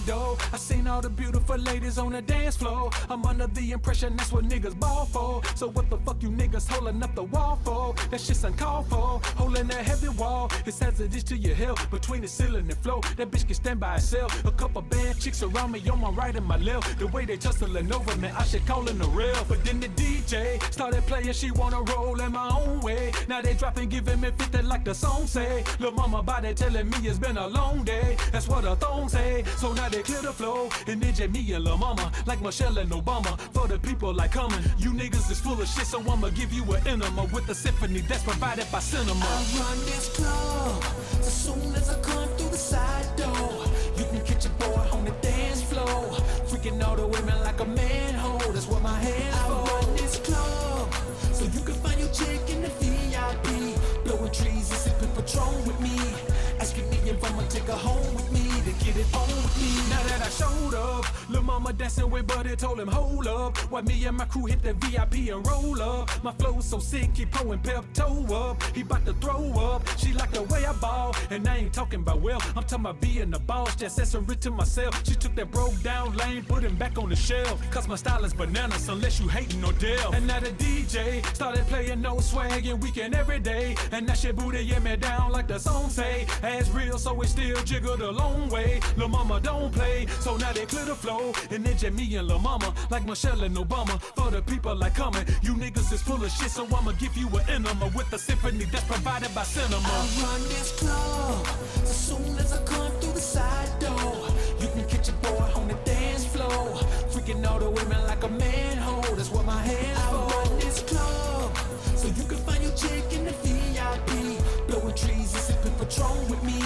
though. I seen all the beautiful ladies on the dance floor. I'm under the impression that's what niggas ball for. So what the fuck you niggas holding up the wall for? That shit's uncalled for. Holding that heavy wall, it's hazardous to your health. Between the ceiling and floor, that bitch can stand by herself. A couple bad chicks around me on my right and my left. The way they tussling over me, I should call in the real. But then the DJ started playing, she wanna roll in my own way. Now they dropping, giving me 50 like the song say. Lil' mama body telling me it's been a long day. That's what a thong say. So now they clear the flow and DJ me and Lil' mama like Michelle and Obama. For the people like coming, you niggas is full of shit, so I'ma give you an enema with the symphony that's provided by cinema. I run this club as soon as I come through the side door. You can catch a boy on the dance floor, freaking all the women like a manhole. That's what my hands for. I run this club so you can find your chick in the VIP, blowing trees and sipping Patron with me, asking me if I'ma take her home with me to get it on with me. Now that I showed up, lil' mama dancing with Buddy told him hold up, while me and my crew hit the VIP and roll up. My flow so sick, he pouring Pepto up, he bout to throw up. She like the way I ball, and I ain't talking about well, I'm talking about being the boss, just accessory to myself. She took that broke down lane, put him back on the shelf, cause my style is bananas unless you hating or deaf. And now the DJ started playing no swag and weekend every day, and that shit booty yeah me down like the song say. Ass real so it still jiggled a long way. Lil' mama don't play, so now they clear the flow, and then just me and Lil' mama like Michelle and Obama. For the people like coming, you niggas is full of shit, so I'ma give you an enema with the symphony that's provided by cinema. I run this club as soon as I come through the side door. You can catch a boy on the dance floor, freaking all the women like a manhole. That's what my hands for. I run this club so you can find your chick in the VIP, blowing trees and sipping Patron with me,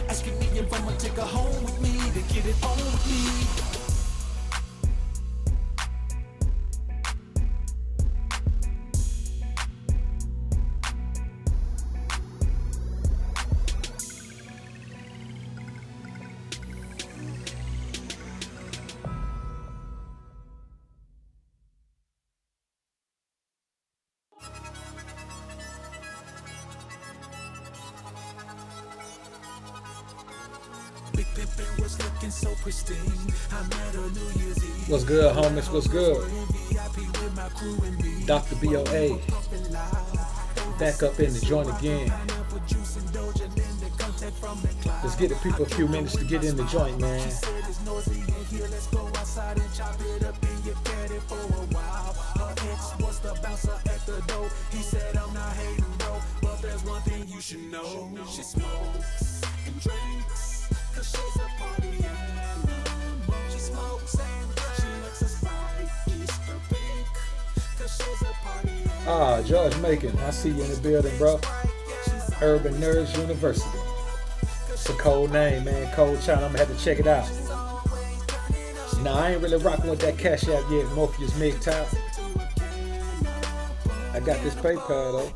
asking me if I'ma take her home with me to get it on with me. Big Pimpin' was looking so pristine. I'm at a New Year's Eve. What's good, homies? What's good? Dr. BoA back up in the joint again. Let's get the people a few minutes to get in the joint, man. He said I'm not hating, bro, but there's one thing you should know. She smokes and drinks, cause she's a party animal. She smokes and drinks, she looks a Sprite, Easter pink, cause she's a party animal. George Macon, I see you in the building, bro. Urban Nerds University. It's a cold name, man. Cold China. I'm gonna have to check it out. Nah, I ain't really rocking with that Cash App yet. Morpheus MGTOW. I got this PayPal though.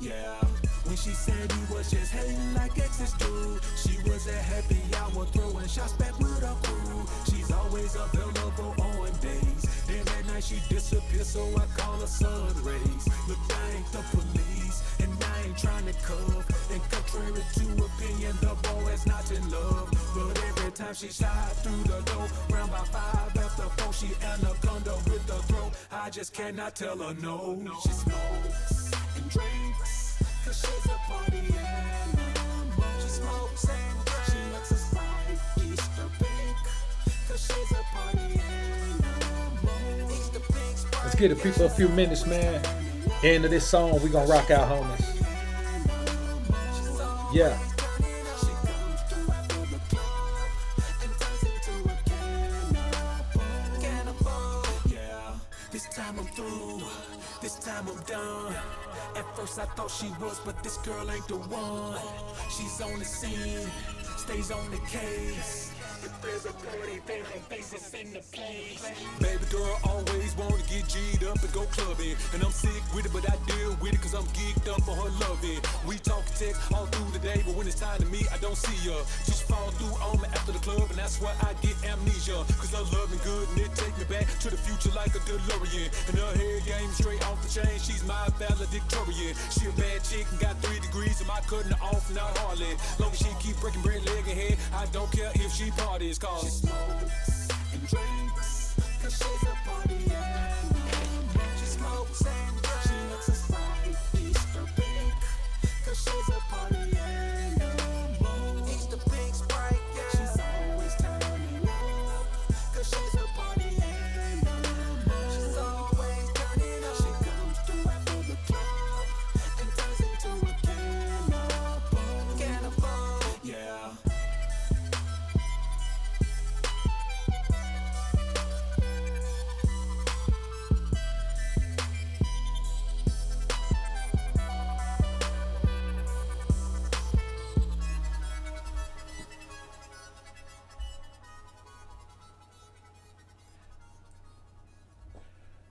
When she said he was just hating like exes do, she was a happy hour throwing shots back with her crew. She's always available on days. Then at night she disappears, so I call her sun rays. Look, I ain't the police, and I ain't trying to cuff. And contrary to opinion, the BoA is not in love. But every time she slide through the door, round by 5 after 4, she anaconda with the throat. I just cannot tell her no. She smokes and drinks, cause she's a party animal. She smokes and drinks, she looks a Sprite, Easter pink, cause she's a party animal. Easter pink, Sprite. Let's get the people a few minutes, man. End of this song, we gonna rock out, homies. Yeah. This time I'm through, this time I'm done. At first I thought she was, but this girl ain't the one. She's on the scene, stays on the case. If there's a party, then her face is in the place. Baby girl always wanna get G'd up and go clubbing, and I'm sick with it, but I deal with it cause I'm geeked up for her loving. We talk and text all through the day, but when it's time to meet, I don't see her. She just fall through on me after the club, and that's why I get amnesia. Cause her loving good, and it take me back to the future like a DeLorean. And her hair game straight off the chain, she's my valedictorian. She a bad chick and got 3 degrees, am I cutting her off? Not hardly. Long as she keep breaking bread, leg and head, I don't care if she parties, cause she smokes and drinks, cause she's a party animal. She smokes and drinks, she looks a sprite, Easter pink, cause she's a party animal. Easter pink Sprite, yeah. She's always turning up, cause she's a party animal. She's always turning up. She comes through after the club and turns into a cannibal. Cannibal, yeah.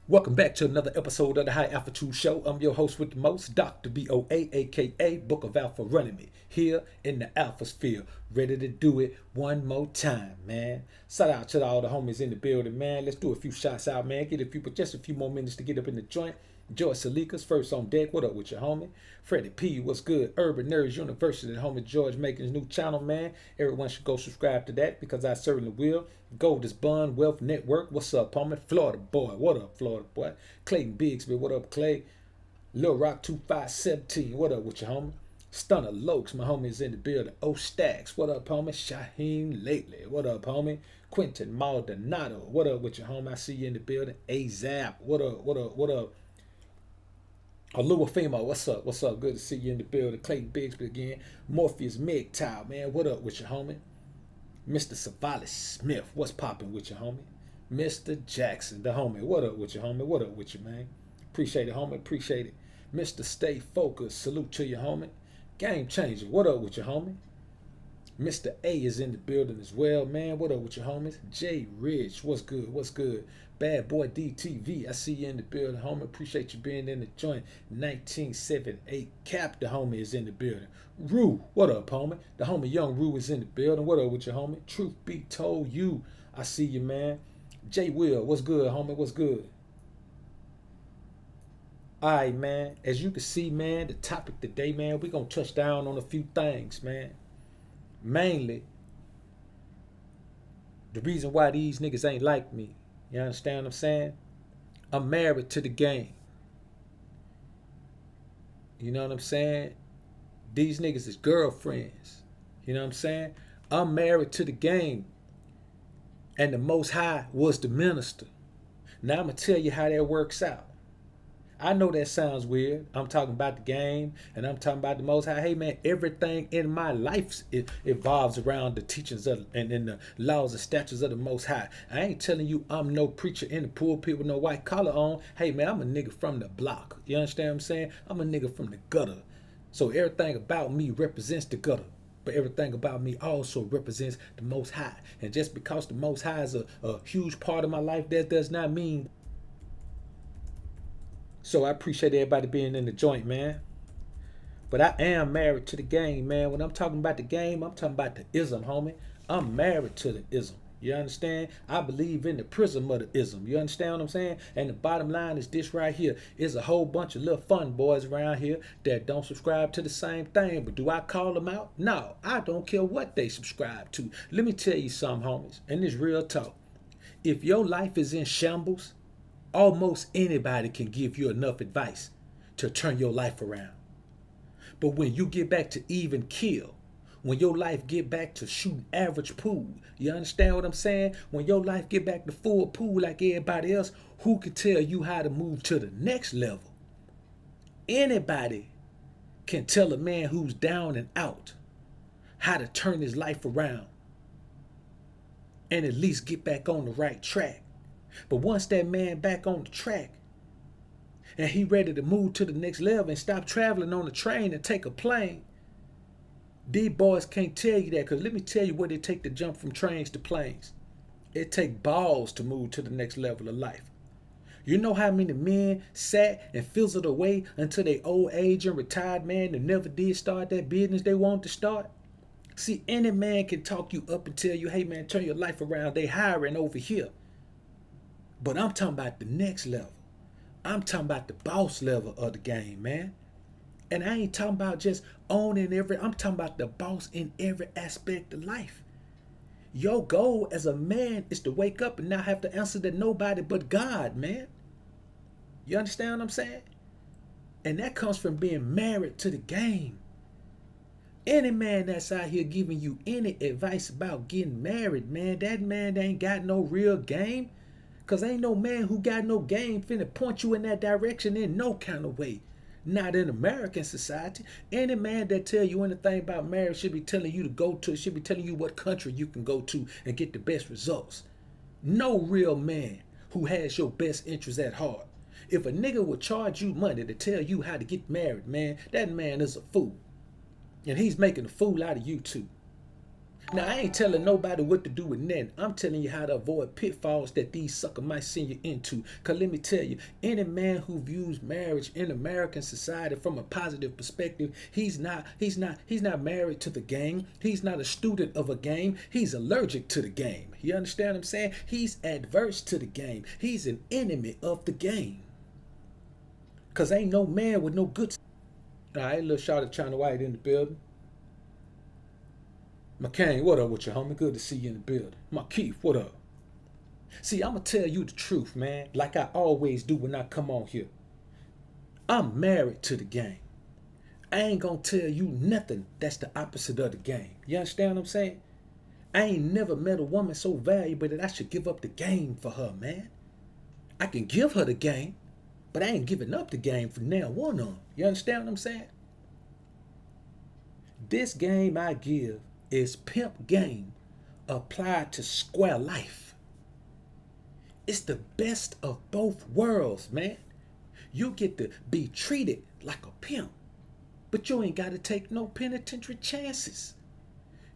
Welcome back to another episode of the High Altitude Show. I'm your host with the most, Dr. BoA, aka Book of Alpha, running me here in the AlphaSphere, ready to do it one more time, man. Shout out to all the homies in the building, man. Let's do a few shots out, man. Just a few more minutes to get up in the joint. George Salikas, first on deck. What up with your homie? Freddie P, what's good? Urban Nerds University, the homie George making his new channel, man. Everyone should go subscribe to that because I certainly will. Gold is Bun Wealth Network. What's up, homie? Florida boy. What up, Florida boy? Clayton Bigsby. What up, Clay? Lil Rock 2517. What up with your homie? Stunner Lokes, my homie is in the building. O Stacks. What up, homie? Shaheem Lately. What up, homie? Quentin Maldonado. What up with your homie? I see you in the building. A-Zap. What up, what up, what up? Alua Femo, what's up? What's up? Good to see you in the building. Clayton Bigsby again. Morpheus MGTOW, man. What up with your homie? Mr. Savalis Smith, what's popping with your homie? Mr. Jackson, the homie. What up with your homie? What up with you, man? Appreciate it, homie. Appreciate it. Mr. Stay Focused, salute to you, homie. Game Changer, what up with your homie? Mr. A is in the building as well, man. What up with your homies? Jay Rich, what's good? What's good? Bad Boy DTV, I see you in the building, homie. Appreciate you being in the joint. 1978 Cap, the homie, is in the building. Rue, what up, homie? The homie Young Rue is in the building. What up with your homie? Truth be told, you, I see you, man. Jay Will, what's good, homie? What's good? All right, man. As you can see, man, the topic today, man, we're going to touch down on a few things, man. Mainly, the reason why these niggas ain't like me. You understand what I'm saying? I'm married to the game. You know what I'm saying? These niggas is girlfriends. You know what I'm saying? I'm married to the game. And the Most High was the minister. Now I'm going to tell you how that works out. I know that sounds weird. I'm talking about the game and I'm talking about the Most High. Hey, man, everything in my life evolves around the teachings of and the laws and statutes of the Most High. I ain't telling you I'm no preacher in the pulpit with no white collar on. Hey, man, I'm a nigga from the block. You understand what I'm saying? I'm a nigga from the gutter. So everything about me represents the gutter. But everything about me also represents the Most High. And just because the Most High is a huge part of my life, that does not mean. So I appreciate everybody being in the joint, man. But I am married to the game, man. When I'm talking about the game, I'm talking about the ism, homie. I'm married to the ism. You understand? I believe in the prism of the ism. You understand what I'm saying? And the bottom line is this right here. Is a whole bunch of little fun boys around here that don't subscribe to the same thing. But do I call them out? No, I don't care what they subscribe to. Let me tell you something, homies. And this real talk. If your life is in shambles, almost anybody can give you enough advice to turn your life around. But when you get back to even kill, when your life get back to shooting average pool, you understand what I'm saying? When your life get back to full pool like everybody else, who can tell you how to move to the next level? Anybody can tell a man who's down and out how to turn his life around and at least get back on the right track. But once that man back on the track and he ready to move to the next level and stop traveling on a train and take a plane, these boys can't tell you that, because let me tell you what it take to jump from trains to planes. It take balls to move to the next level of life. You know how many men sat and fizzled away until they old age and retired, man, and never did start that business they wanted to start? See, any man can talk you up and tell you, hey man, turn your life around. They hiring over here. But I'm talking about the next level. I'm talking about the boss level of the game, man. And I ain't talking about just owning I'm talking about the boss in every aspect of life. Your goal as a man is to wake up and not have to answer to nobody but God, man. You understand what I'm saying? And that comes from being married to the game. Any man that's out here giving you any advice about getting married, man, that man ain't got no real game. Because ain't no man who got no game finna point you in that direction in no kind of way. Not in American society. Any man that tell you anything about marriage should be telling you to go to, should be telling you what country you can go to and get the best results. No real man who has your best interest at heart. If a nigga would charge you money to tell you how to get married, man, that man is a fool. And he's making a fool out of you too. Now, I ain't telling nobody what to do with nothing. I'm telling you how to avoid pitfalls that these suckers might send you into. Because let me tell you, any man who views marriage in American society from a positive perspective, he's not married to the game. He's not a student of a game. He's allergic to the game. You understand what I'm saying? He's adverse to the game. He's an enemy of the game. Because ain't no man with no good... All right, little shot of China White in the building. McCain, what up with you, homie? Good to see you in the building. Keith, what up? See, I'm going to tell you the truth, man, like I always do when I come on here. I'm married to the game. I ain't going to tell you nothing that's the opposite of the game. You understand what I'm saying? I ain't never met a woman so valuable that I should give up the game for her, man. I can give her the game, but I ain't giving up the game from now on. You understand what I'm saying? This game I give is Pimp game applied to square life. It's the best of both worlds, man. You get to be treated like a pimp, but you ain't got to take no penitentiary chances.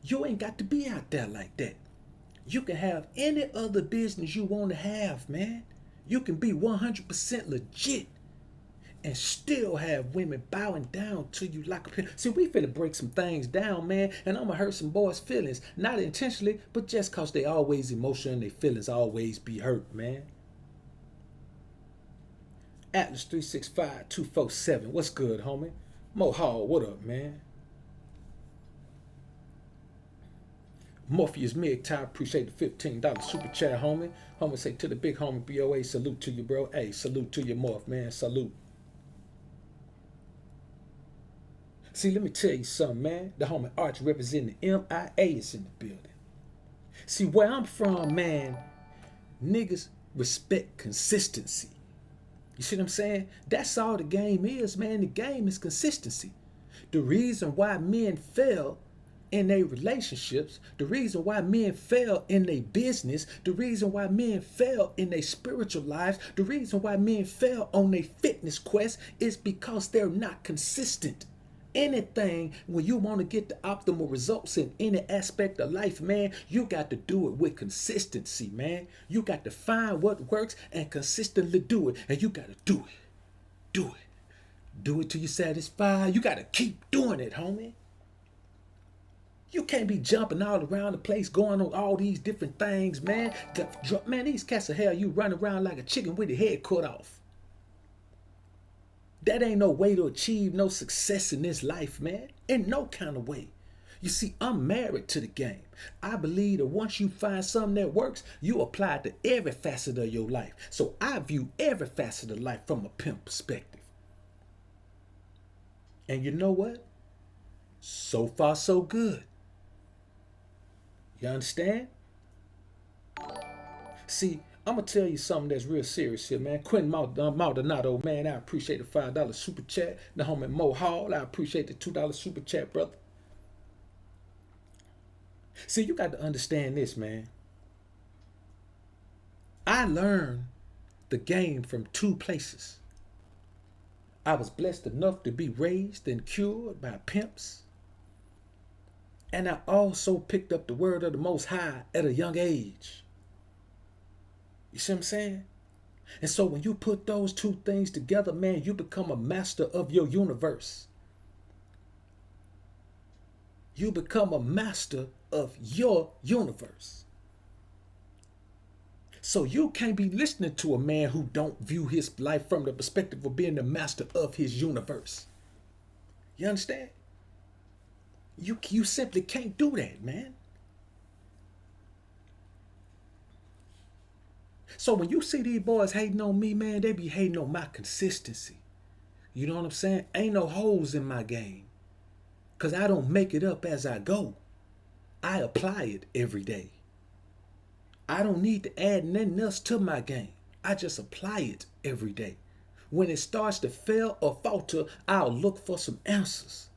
You ain't got to be out there like that. You can have any other business you want to have, man. You can be 100% legit and still have women bowing down to you like a pimp. See, we finna break some things down, man, and I'm gonna hurt some boys' feelings. Not intentionally, but just cause they always emotional and their feelings always be hurt, man. Atlas 365-247, what's good, homie? Mo Hall, what up, man? Morpheus Mig-Ty, appreciate the $15 super chat, homie. Homie say to the big homie BoA, salute to you, bro. Hey, salute to you, Morph, man, salute. See, let me tell you something, man. The homie Arch representing the MIA is in the building. See, where I'm from, man, niggas respect consistency. You see what I'm saying? That's all the game is, man. The game is consistency. The reason why men fail in their relationships, the reason why men fail in their business, the reason why men fail in their spiritual lives, the reason why men fail on their fitness quest is because they're not consistent. Anything, when you want to get the optimal results in any aspect of life, man, you got to do it with consistency, man. You got to find what works and consistently do it. And you got to do it. Do it. Do it till you're satisfied. You got to keep doing it, homie. You can't be jumping all around the place, going on all these different things, man. Man, these cats of hell, you run around like a chicken with your head cut off. That ain't no way to achieve no success in this life, man. In no kind of way. You see, I'm married to the game. I believe that once you find something that works, you apply it to every facet of your life. So I view every facet of life from a pimp perspective. And you know what? So far, so good. You understand? See, I'm going to tell you something that's real serious here, man. Quentin Maldonado, man, I appreciate the $5 super chat. The homie Mo Hall, I appreciate the $2 super chat, brother. See, you got to understand this, man. I learned the game from two places. I was blessed enough to be raised and cured by pimps. And I also picked up the word of the Most High at a young age. You see what I'm saying? And so when you put those two things together, man, you become a master of your universe. You become a master of your universe. So you can't be listening to a man who don't view his life from the perspective of being the master of his universe. You understand? You simply can't do that, man. So when you see these boys hating on me, man, they be hating on my consistency. You know what I'm saying? Ain't no holes in my game. Because I don't make it up as I go. I apply it every day. I don't need to add nothing else to my game. I just apply it every day. When it starts to fail or falter, I'll look for some answers.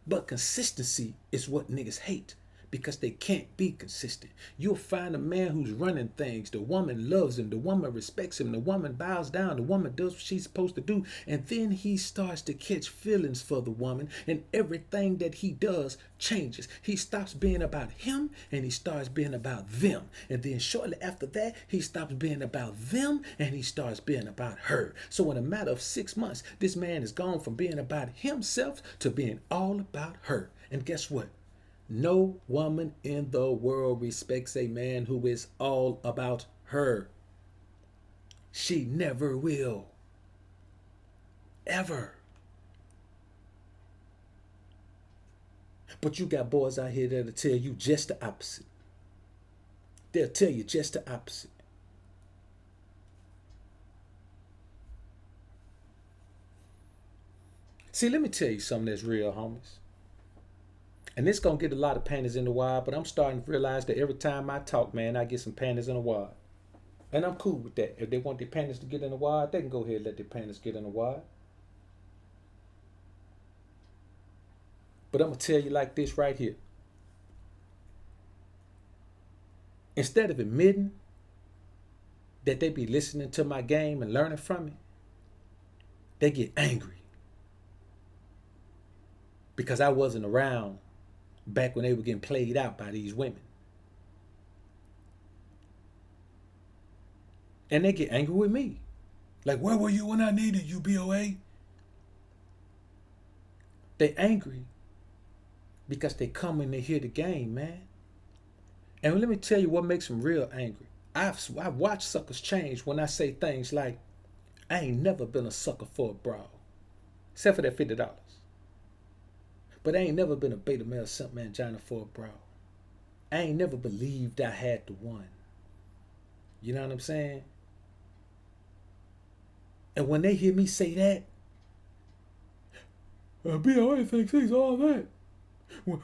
But consistency is what niggas hate because they can't be consistent. You'll find a man who's running things. The woman loves him. The woman respects him. The woman bows down. The woman does what she's supposed to do. And then he starts to catch feelings for the woman, and everything that he does changes. He stops being about him and he starts being about them. And then shortly after that, he stops being about them and he starts being about her. So in a matter of 6 months, this man has gone from being about himself to being all about her. And guess what? No woman in the world respects a man who is all about her. She never will. Ever. But you got boys out here that'll tell you just the opposite. They'll tell you just the opposite. See, let me tell you something that's real, homies. And this gonna get a lot of panties in the wad, but I'm starting to realize that every time I talk, man, I get some panties in the wad. And I'm cool with that. If they want their panties to get in the wad, they can go ahead and let their panties get in the wad. But I'm gonna tell you like this right here. Instead of admitting that they be listening to my game and learning from it, they get angry. Because I wasn't around back when they were getting played out by these women. And they get angry with me. Like, where were you when I needed you, BoA? They angry because they come and they hear the game, man. And let me tell you what makes them real angry. I've watched suckers change when I say things like, I ain't never been a sucker for a brawl. Except for that $50. But I ain't never been a beta male simp mangina for a brawl. I ain't never believed I had the one. You know what I'm saying? And when they hear me say that, BoA thinks he's all that.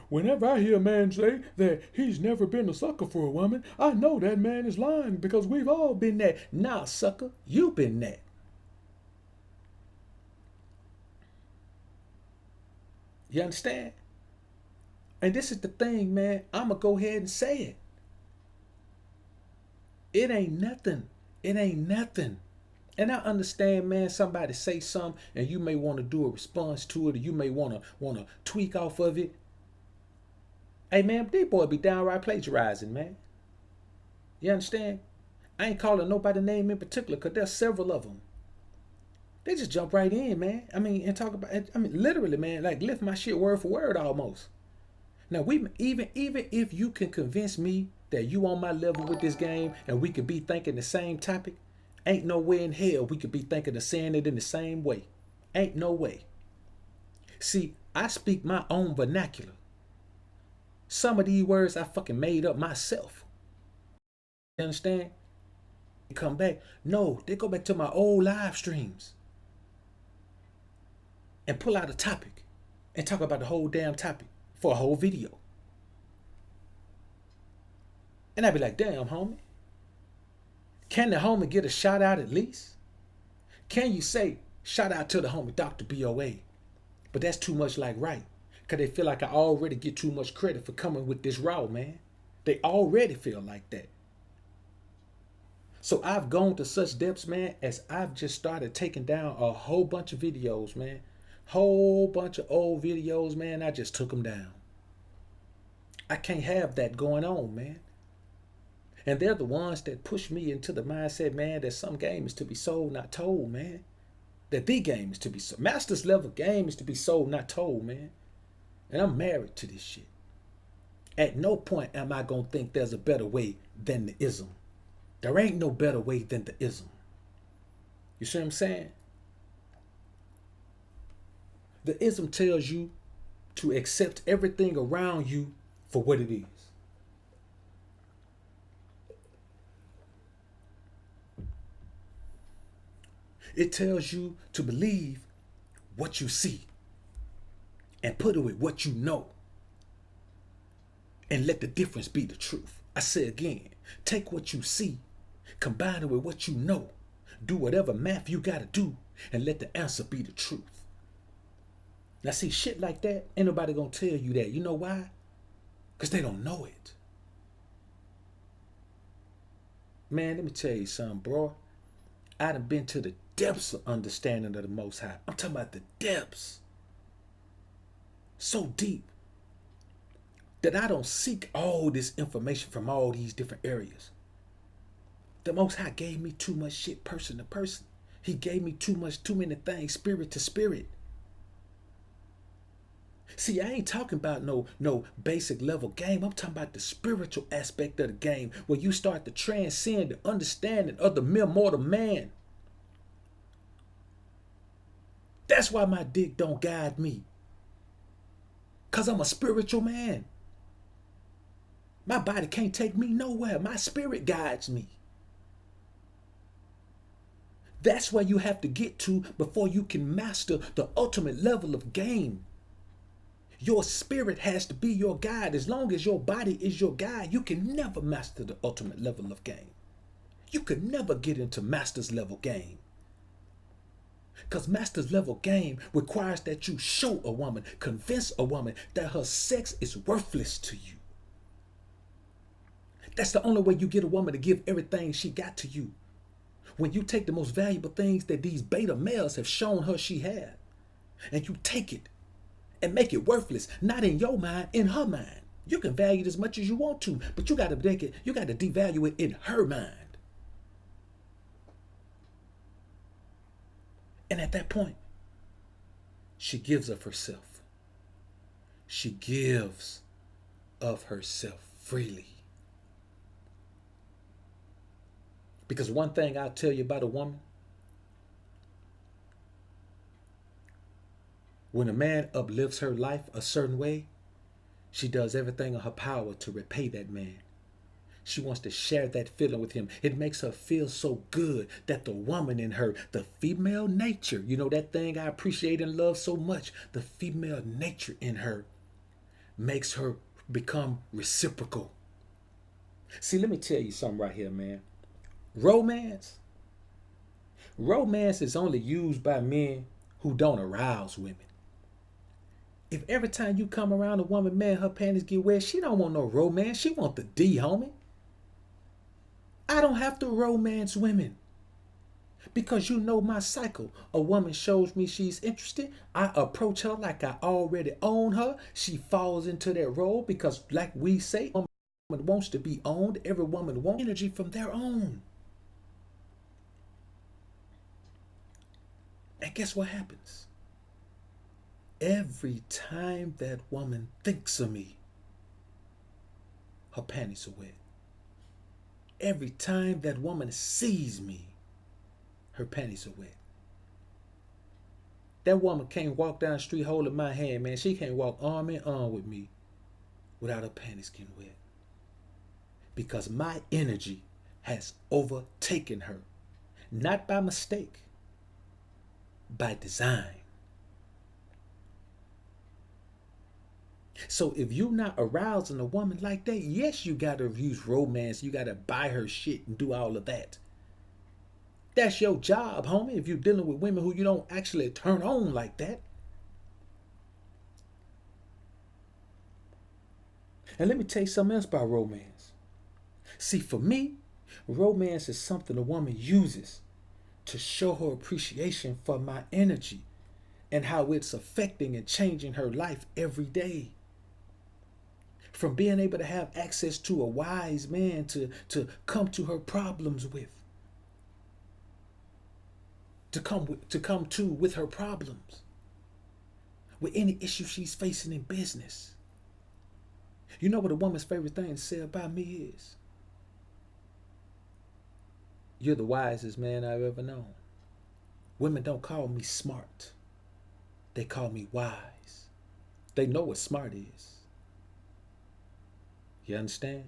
Whenever I hear a man say that he's never been a sucker for a woman, I know that man is lying because we've all been that. Nah, sucker, you been that. You understand? And this is the thing, man. I'm going to go ahead and say it. It ain't nothing. It ain't nothing. And I understand, man, somebody say something and you may want to do a response to it, or you may want to tweak off of it. Hey, man, these boys be downright plagiarizing, man. You understand? I ain't calling nobody name in particular because there's several of them. They just jump right in, man. I mean, and talk about, I mean, literally, man, like lift my shit word for word almost. Now, even if you can convince me that you on my level with this game and we could be thinking the same topic, ain't no way in hell we could be thinking of saying it in the same way. Ain't no way. See, I speak my own vernacular. Some of these words I fucking made up myself. You understand? They come back. No, they go back to my old live streams and pull out a topic and talk about the whole damn topic for a whole video. And I'd be like, damn, homie. Can the homie get a shout out at least? Can you say, shout out to the homie, Dr. BoA? But that's too much like right. Because they feel like I already get too much credit for coming with this raw, man. They already feel like that. So I've gone to such depths, man, as I've just started taking down a whole bunch of videos, man. Whole bunch of old videos, man. I just took them down. I can't have that going on, man. And they're the ones that push me into the mindset, man, that some game is to be sold, not told, man. That the game is to be sold. Master's level game is to be sold, not told, man. And I'm married to this shit. At no point am I going to think there's a better way than the ism. There ain't no better way than the ism. You see what I'm saying? The ism tells you to accept everything around you for what it is. It tells you to believe what you see and put it with what you know and let the difference be the truth. I say again, take what you see, combine it with what you know, do whatever math you gotta do, and let the answer be the truth. Now see, shit like that, ain't nobody gonna tell you that. You know why? Because they don't know it. Man, let me tell you something, bro. I done been to the depths of understanding of the Most High. I'm talking about the depths. So deep that I don't seek all this information from all these different areas. The Most High gave me too much shit person to person. He gave me too many things, spirit to spirit. See, I ain't talking about no basic level game. I'm talking about the spiritual aspect of the game, where you start to transcend the understanding of the mere mortal man. That's why my dick don't guide me. Because I'm a spiritual man. My body can't take me nowhere. My spirit guides me. That's where you have to get to before you can master the ultimate level of game. Your spirit has to be your guide. As long as your body is your guide, you can never master the ultimate level of game. You could never get into master's level game. Because master's level game requires that you show a woman, convince a woman that her sex is worthless to you. That's the only way you get a woman to give everything she got to you. When you take the most valuable things that these beta males have shown her she had, and you take it and make it worthless, not in your mind, in her mind. You can value it as much as you want to, but you got to make it, you got to devalue it in her mind. And at that point, she gives of herself. She gives of herself freely. Because one thing I'll tell you about a woman, when a man uplifts her life a certain way, she does everything in her power to repay that man. She wants to share that feeling with him. It makes her feel so good that the woman in her, the female nature, you know, that thing I appreciate and love so much, the female nature in her makes her become reciprocal. See, let me tell you something right here, man. Romance is only used by men who don't arouse women. If every time you come around a woman, man, her panties get wet, she don't want no romance. She want the D, homie. I don't have to romance women. Because you know my cycle. A woman shows me she's interested. I approach her like I already own her. She falls into that role because, like we say, a woman wants to be owned. Every woman wants energy from their own. And guess what happens? Every time that woman thinks of me, her panties are wet. Every time that woman sees me, her panties are wet. That woman can't walk down the street holding my hand, man. She can't walk arm in arm with me without her panties getting wet. Because my energy has overtaken her. Not by mistake, by design. So if you're not arousing a woman like that, yes, you got to use romance. You got to buy her shit and do all of that. That's your job, homie, if you're dealing with women who you don't actually turn on like that. And let me tell you something else about romance. See, for me, romance is something a woman uses to show her appreciation for my energy and how it's affecting and changing her life every day. From being able to have access to a wise man to come to her problems with. To come to with her problems. With any issue she's facing in business. You know what a woman's favorite thing to say about me is? You're the wisest man I've ever known. Women don't call me smart. They call me wise. They know what smart is. You understand?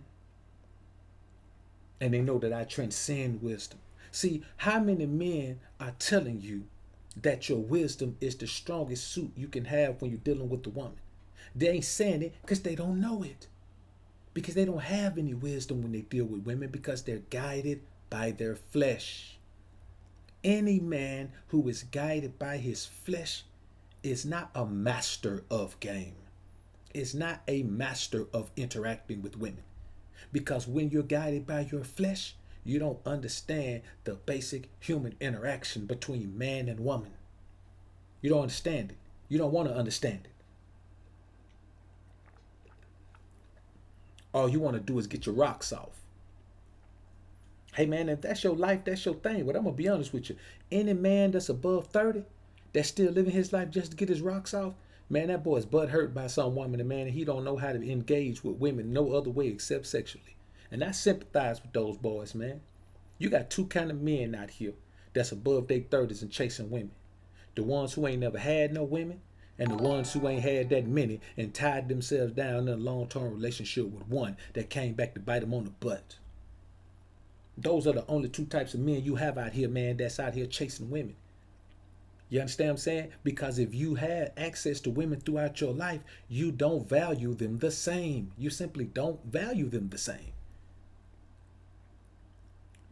And they know that I transcend wisdom. See, how many men are telling you that your wisdom is the strongest suit you can have when you're dealing with the woman? They ain't saying it because they don't know it. Because they don't have any wisdom when they deal with women, because they're guided by their flesh. Any man who is guided by his flesh is not a master of game. Is not a master of interacting with women. Because when you're guided by your flesh, you don't understand the basic human interaction between man and woman. You don't understand it. You don't want to understand it. All you want to do is get your rocks off. Hey man, if that's your life, that's your thing. But I'm going to be honest with you. Any man that's above 30, that's still living his life just to get his rocks off, man, that boy's butt hurt by some woman, and man, he don't know how to engage with women no other way except sexually. And I sympathize with those boys, man. You got two kind of men out here that's above their 30s and chasing women. The ones who ain't never had no women, and the ones who ain't had that many and tied themselves down in a long-term relationship with one that came back to bite them on the butt. Those are the only two types of men you have out here, man, that's out here chasing women. You understand what I'm saying? Because if you had access to women throughout your life, you don't value them the same. You simply don't value them the same.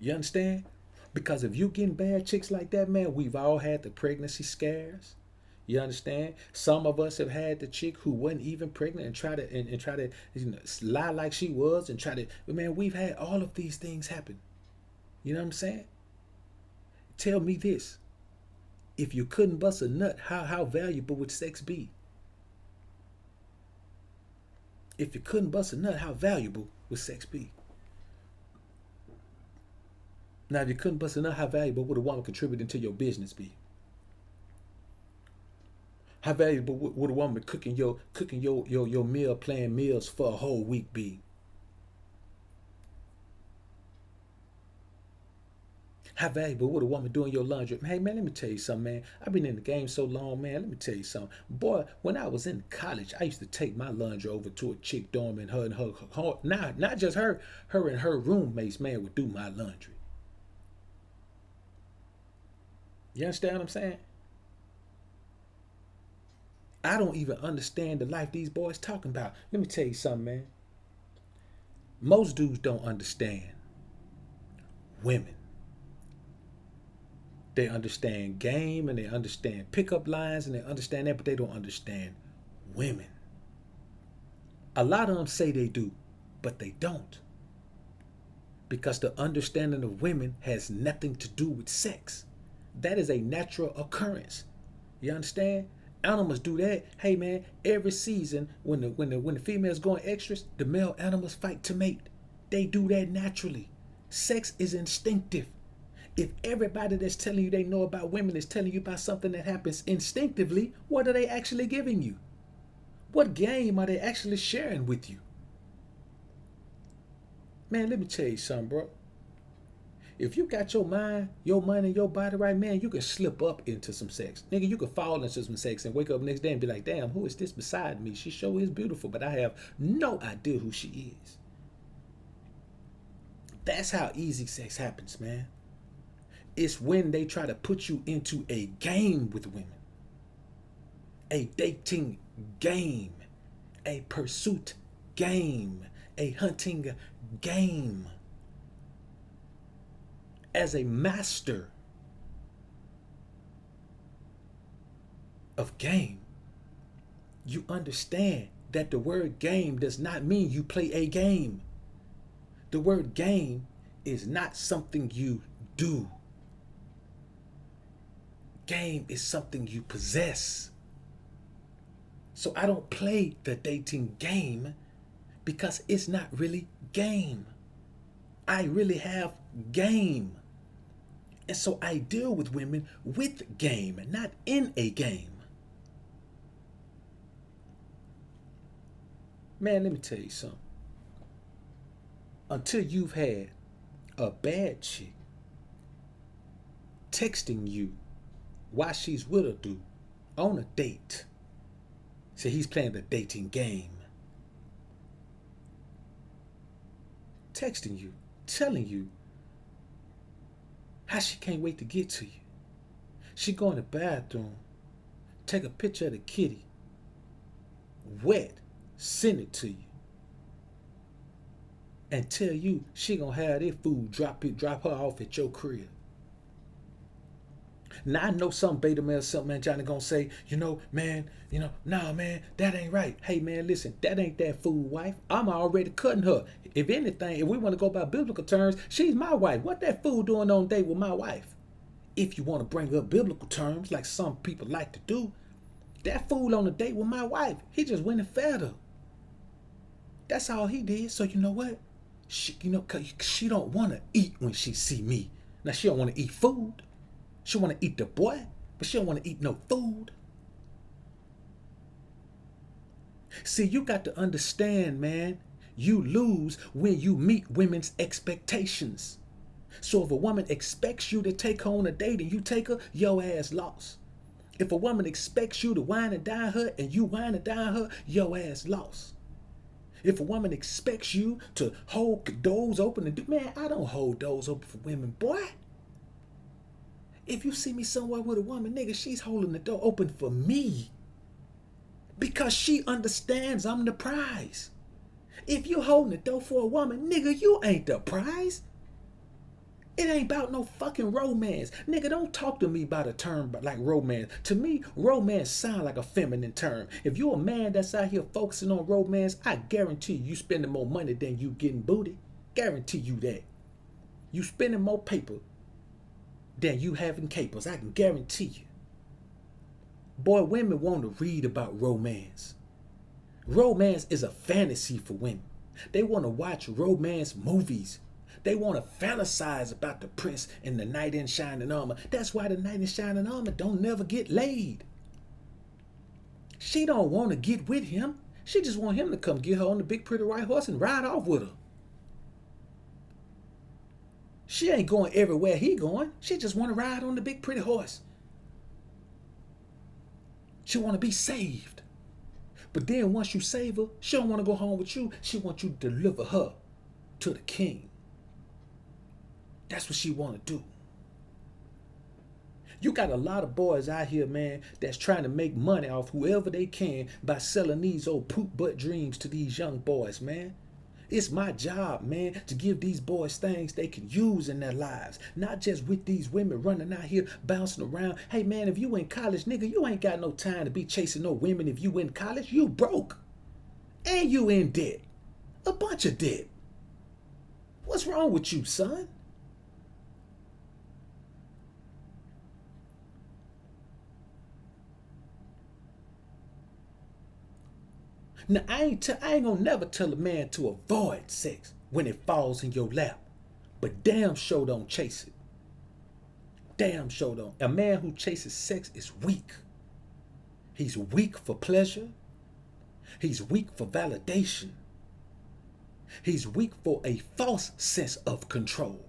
You understand? Because if you getting bad chicks like that, man, we've all had the pregnancy scares. You understand? Some of us have had the chick who wasn't even pregnant and try to lie like she was and try to. Man, we've had all of these things happen. You know what I'm saying? Tell me this: if you couldn't bust a nut, how valuable would sex be? If you couldn't bust a nut, how valuable would sex be? Now, if you couldn't bust a nut, how valuable would a woman contributing to your business be? How valuable would a woman cooking your meal plan meals for a whole week be? How valuable would a woman doing your laundry? Hey man, let me tell you something, man. I've been in the game so long, man. Let me tell you something. Boy, when I was in college, I used to take my laundry over to a chick dorm, and her not just her and her roommates, man, would do my laundry. You understand what I'm saying? I don't even understand the life these boys talking about. Let me tell you something, man. Most dudes don't understand women. They understand game and they understand pickup lines and they understand that, but they don't understand women. A lot of them say they do, but they don't. Because the understanding of women has nothing to do with sex. That is a natural occurrence. You understand? Animals do that. Hey man, every season when the females going extras, the male animals fight to mate. They do that naturally. Sex is instinctive. If everybody that's telling you they know about women is telling you about something that happens instinctively, what are they actually giving you? What game are they actually sharing with you? Man, let me tell you something, bro. If you got your mind, your money, and your body right, man, you can slip up into some sex. Nigga, you can fall into some sex and wake up next day and be like, damn, who is this beside me? She sure is beautiful, but I have no idea who she is. That's how easy sex happens, man. It's when they try to put you into a game with women. A dating game. A pursuit game. A hunting game. As a master of game, you understand that the word game does not mean you play a game. The word game is not something you do. Game is something you possess. So I don't play the dating game because it's not really game. I really have game. And so I deal with women with game, not in a game. Man, let me tell you something. Until you've had a bad chick texting you while she's with a dude on a date, so he's playing the dating game. Texting you, telling you How she can't wait to get to you? She go in the bathroom, take a picture of the kitty, wet, send it to you, and tell you she gonna have that food drop her off at your crib. Now I know some beta male, something man Johnny gonna say, nah man, that ain't right. Hey man, listen, that ain't that food wife. I'm already cutting her. If anything, if we want to go by biblical terms, she's my wife. What that fool doing on date with my wife? If you want to bring up biblical terms, like some people like to do, that fool on a date with my wife, he just went and fed her. That's all he did. So you know what? Cause she don't want to eat when she see me. Now she don't want to eat food. She want to eat the boy, but she don't want to eat no food. See, you got to understand, man, you lose when you meet women's expectations. So if a woman expects you to take her on a date and you take her, your ass lost. If a woman expects you to wine and dine her and you wine and dine her, your ass lost. If a woman expects you to hold doors open and do, man, I don't hold doors open for women, boy. If you see me somewhere with a woman, nigga, she's holding the door open for me. Because she understands I'm the prize. If you holding the door for a woman, nigga, you ain't the prize. It ain't about no fucking romance. Nigga, don't talk to me about a term like romance. To me, romance sound like a feminine term. If you're a man that's out here focusing on romance, I guarantee you spending more money than you getting booty. Guarantee you that. You spending more paper than you having capers. I can guarantee you. Boy, women want to read about romance. Romance is a fantasy for women. They want to watch romance movies. They want to fantasize about the prince and the knight in shining armor. That's why the knight in shining armor don't never get laid. She don't want to get with him. She just want him to come get her on the big pretty white horse and ride off with her. She ain't going everywhere he going. She just want to ride on the big pretty horse. She want to be saved. But then once you save her, she don't want to go home with you. She want you to deliver her to the king. That's what she want to do. You got a lot of boys out here, man, that's trying to make money off whoever they can by selling these old poop butt dreams to these young boys, man. It's my job, man, to give these boys things they can use in their lives. Not just with these women running out here bouncing around. Hey, man, if you in college, nigga, you ain't got no time to be chasing no women if you in college. You broke. And you in debt. A bunch of debt. What's wrong with you, son? Now, I ain't gonna never tell a man to avoid sex when it falls in your lap. But damn sure don't chase it. Damn sure don't. A man who chases sex is weak. He's weak for pleasure. He's weak for validation. He's weak for a false sense of control.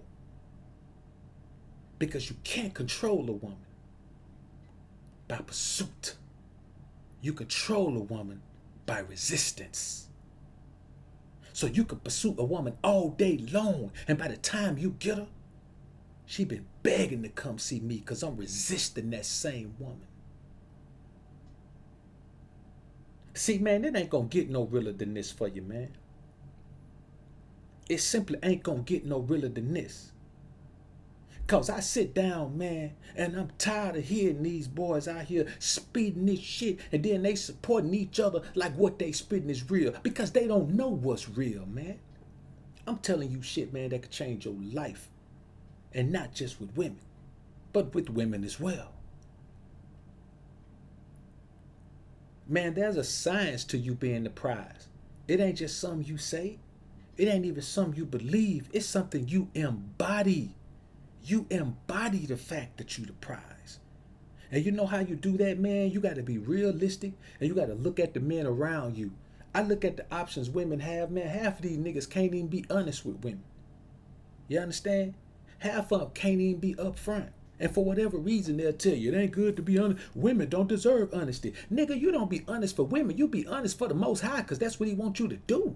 Because you can't control a woman by pursuit. You control a woman by resistance. So you can pursue a woman all day long, and by the time you get her, she been begging to come see me because I'm resisting that same woman. See, man, it ain't gonna get no realer than this for you, man. It simply ain't gonna get no realer than this. Cause I sit down, man, and I'm tired of hearing these boys out here spitting this shit, and then they supporting each other like what they spitting is real, because they don't know what's real, man. I'm telling you shit, man, that could change your life. And not just with women, but with women as well. Man, there's a science to you being the prize. It ain't just something you say. It ain't even something you believe. It's something you embody. You embody the fact that you the prize. And you know how you do that, man? You got to be realistic, and you got to look at the men around you. I look at the options women have, man. Half of these niggas can't even be honest with women. You understand? Half of them can't even be upfront. And for whatever reason, they'll tell you, it ain't good to be honest. Women don't deserve honesty. Nigga, you don't be honest for women. You be honest for the Most High, because that's what he wants you to do.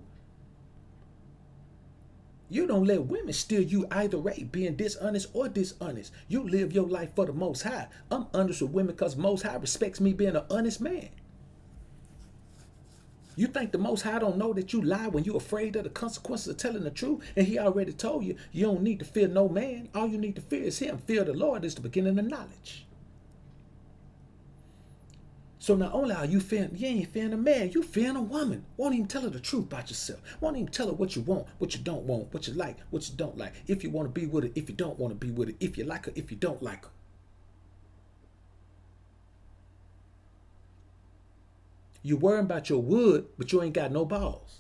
You don't let women steer you either way, being dishonest or dishonest. You live your life for the Most High. I'm honest with women because Most High respects me being an honest man. You think the Most High don't know that you lie when you're afraid of the consequences of telling the truth? And he already told you, you don't need to fear no man. All you need to fear is him. Fear the Lord is the beginning of knowledge. So not only are you fearing, you ain't fearing a man, you fearing a woman. Won't even tell her the truth about yourself. Won't even tell her what you want, what you don't want, what you like, what you don't like. If you want to be with her, if you don't want to be with her, if you like her, if you don't like her. You worrying about your wood, but you ain't got no balls.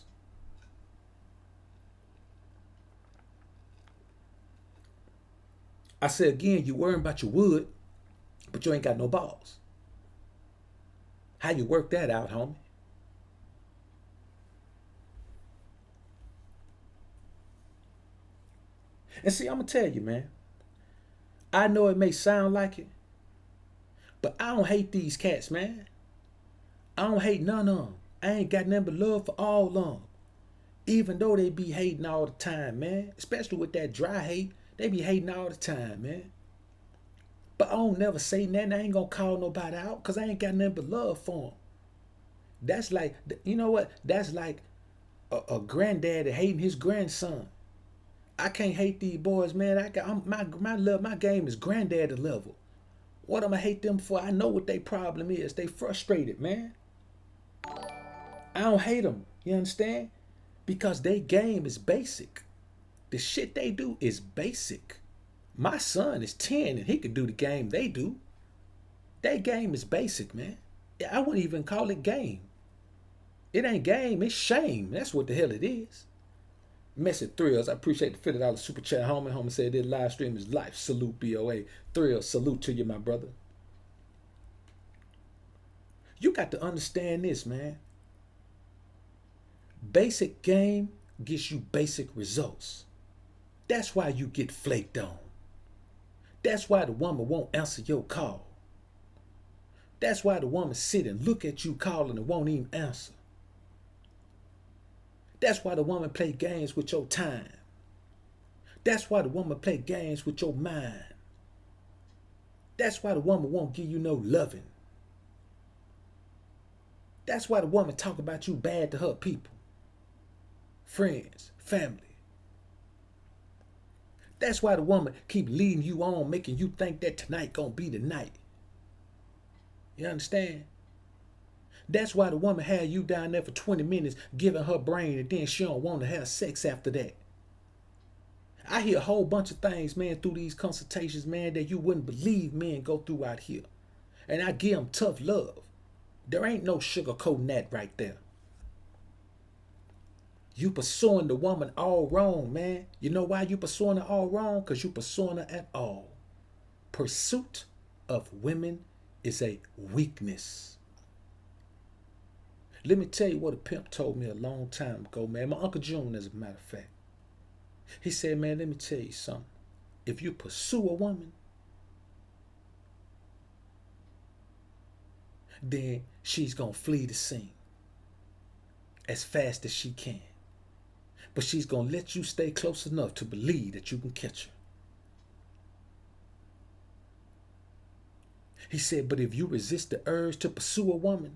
I say again, you worrying about your wood, but you ain't got no balls. How you work that out, homie? And see, I'm going to tell you, man. I know it may sound like it, but I don't hate these cats, man. I don't hate none of them. I ain't got nothing but love for all of them. Even though they be hating all the time, man. Especially with that dry hate. They be hating all the time, man. But I don't never say nothing. I ain't gonna call nobody out because I ain't got nothing but love for them. That's like, you know what? That's like a granddad hating his grandson. I can't hate these boys, man. My game is granddaddy level. What am I hate them for? I know what their problem is. They frustrated, man. I don't hate them. You understand? Because their game is basic. The shit they do is basic. My son is 10 and he could do the game they do. Their game is basic, man. I wouldn't even call it game. It ain't game, it's shame. That's what the hell it is. Message Thrills, I appreciate the $50 super chat. Homie said this live stream is life. Salute BoA. Thrills, salute to you, my brother. You got to understand this, man. Basic game gets you basic results. That's why you get flaked on. That's why the woman won't answer your call. That's why the woman sit and look at you calling and won't even answer. That's why the woman play games with your time. That's why the woman play games with your mind. That's why the woman won't give you no loving. That's why the woman talk about you bad to her people. Friends, family. That's why the woman keep leading you on, making you think that tonight gonna be the night. You understand? That's why the woman had you down there for 20 minutes giving her brain and then she don't want to have sex after that. I hear a whole bunch of things, man, through these consultations, man, that you wouldn't believe men go through out here. And I give them tough love. There ain't no sugarcoating that right there. You pursuing the woman all wrong, man. You know why you pursuing her all wrong? Because you pursuing her at all. Pursuit of women is a weakness. Let me tell you what a pimp told me a long time ago, man. My Uncle June, as a matter of fact. He said, man, let me tell you something. If you pursue a woman, then she's going to flee the scene as fast as she can. But she's going to let you stay close enough to believe that you can catch her. He said, but if you resist the urge to pursue a woman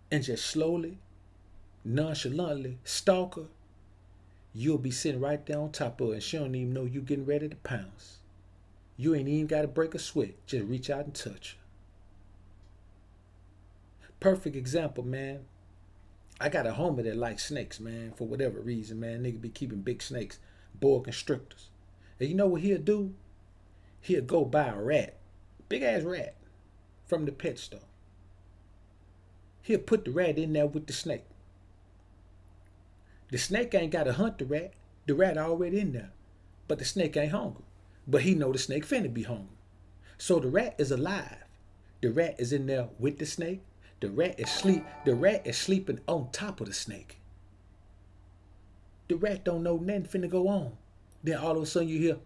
and just slowly, nonchalantly stalk her, you'll be sitting right there on top of her and she don't even know you getting ready to pounce. You ain't even got to break a sweat. Just reach out and touch her. Perfect example, man. I got a homie that likes snakes, man, for whatever reason, man. Nigga be keeping big snakes, boa constrictors. And you know what he'll do? He'll go buy a rat, big ass rat, from the pet store. He'll put the rat in there with the snake. The snake ain't got to hunt the rat. The rat already in there. But the snake ain't hungry. But he know the snake finna be hungry. So the rat is alive. The rat is in there with the snake. The rat is sleeping on top of the snake. The rat don't know nothing finna go on. Then all of a sudden you hear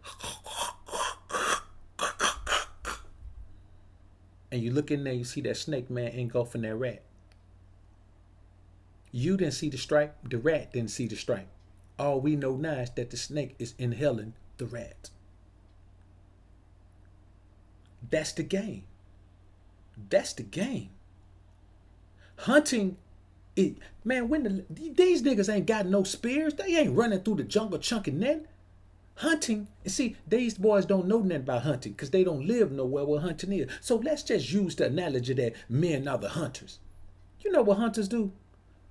and you look in there, you see that snake, man, engulfing that rat. You didn't see the stripe, the rat didn't see the stripe. All we know now is that the snake is inhaling the rat. That's the game. That's the game. Hunting, man, these niggas ain't got no spears. They ain't running through the jungle chunking nothing. Hunting, and see, these boys don't know nothing about hunting because they don't live nowhere where hunting is. So let's just use the analogy that men are the hunters. You know what hunters do?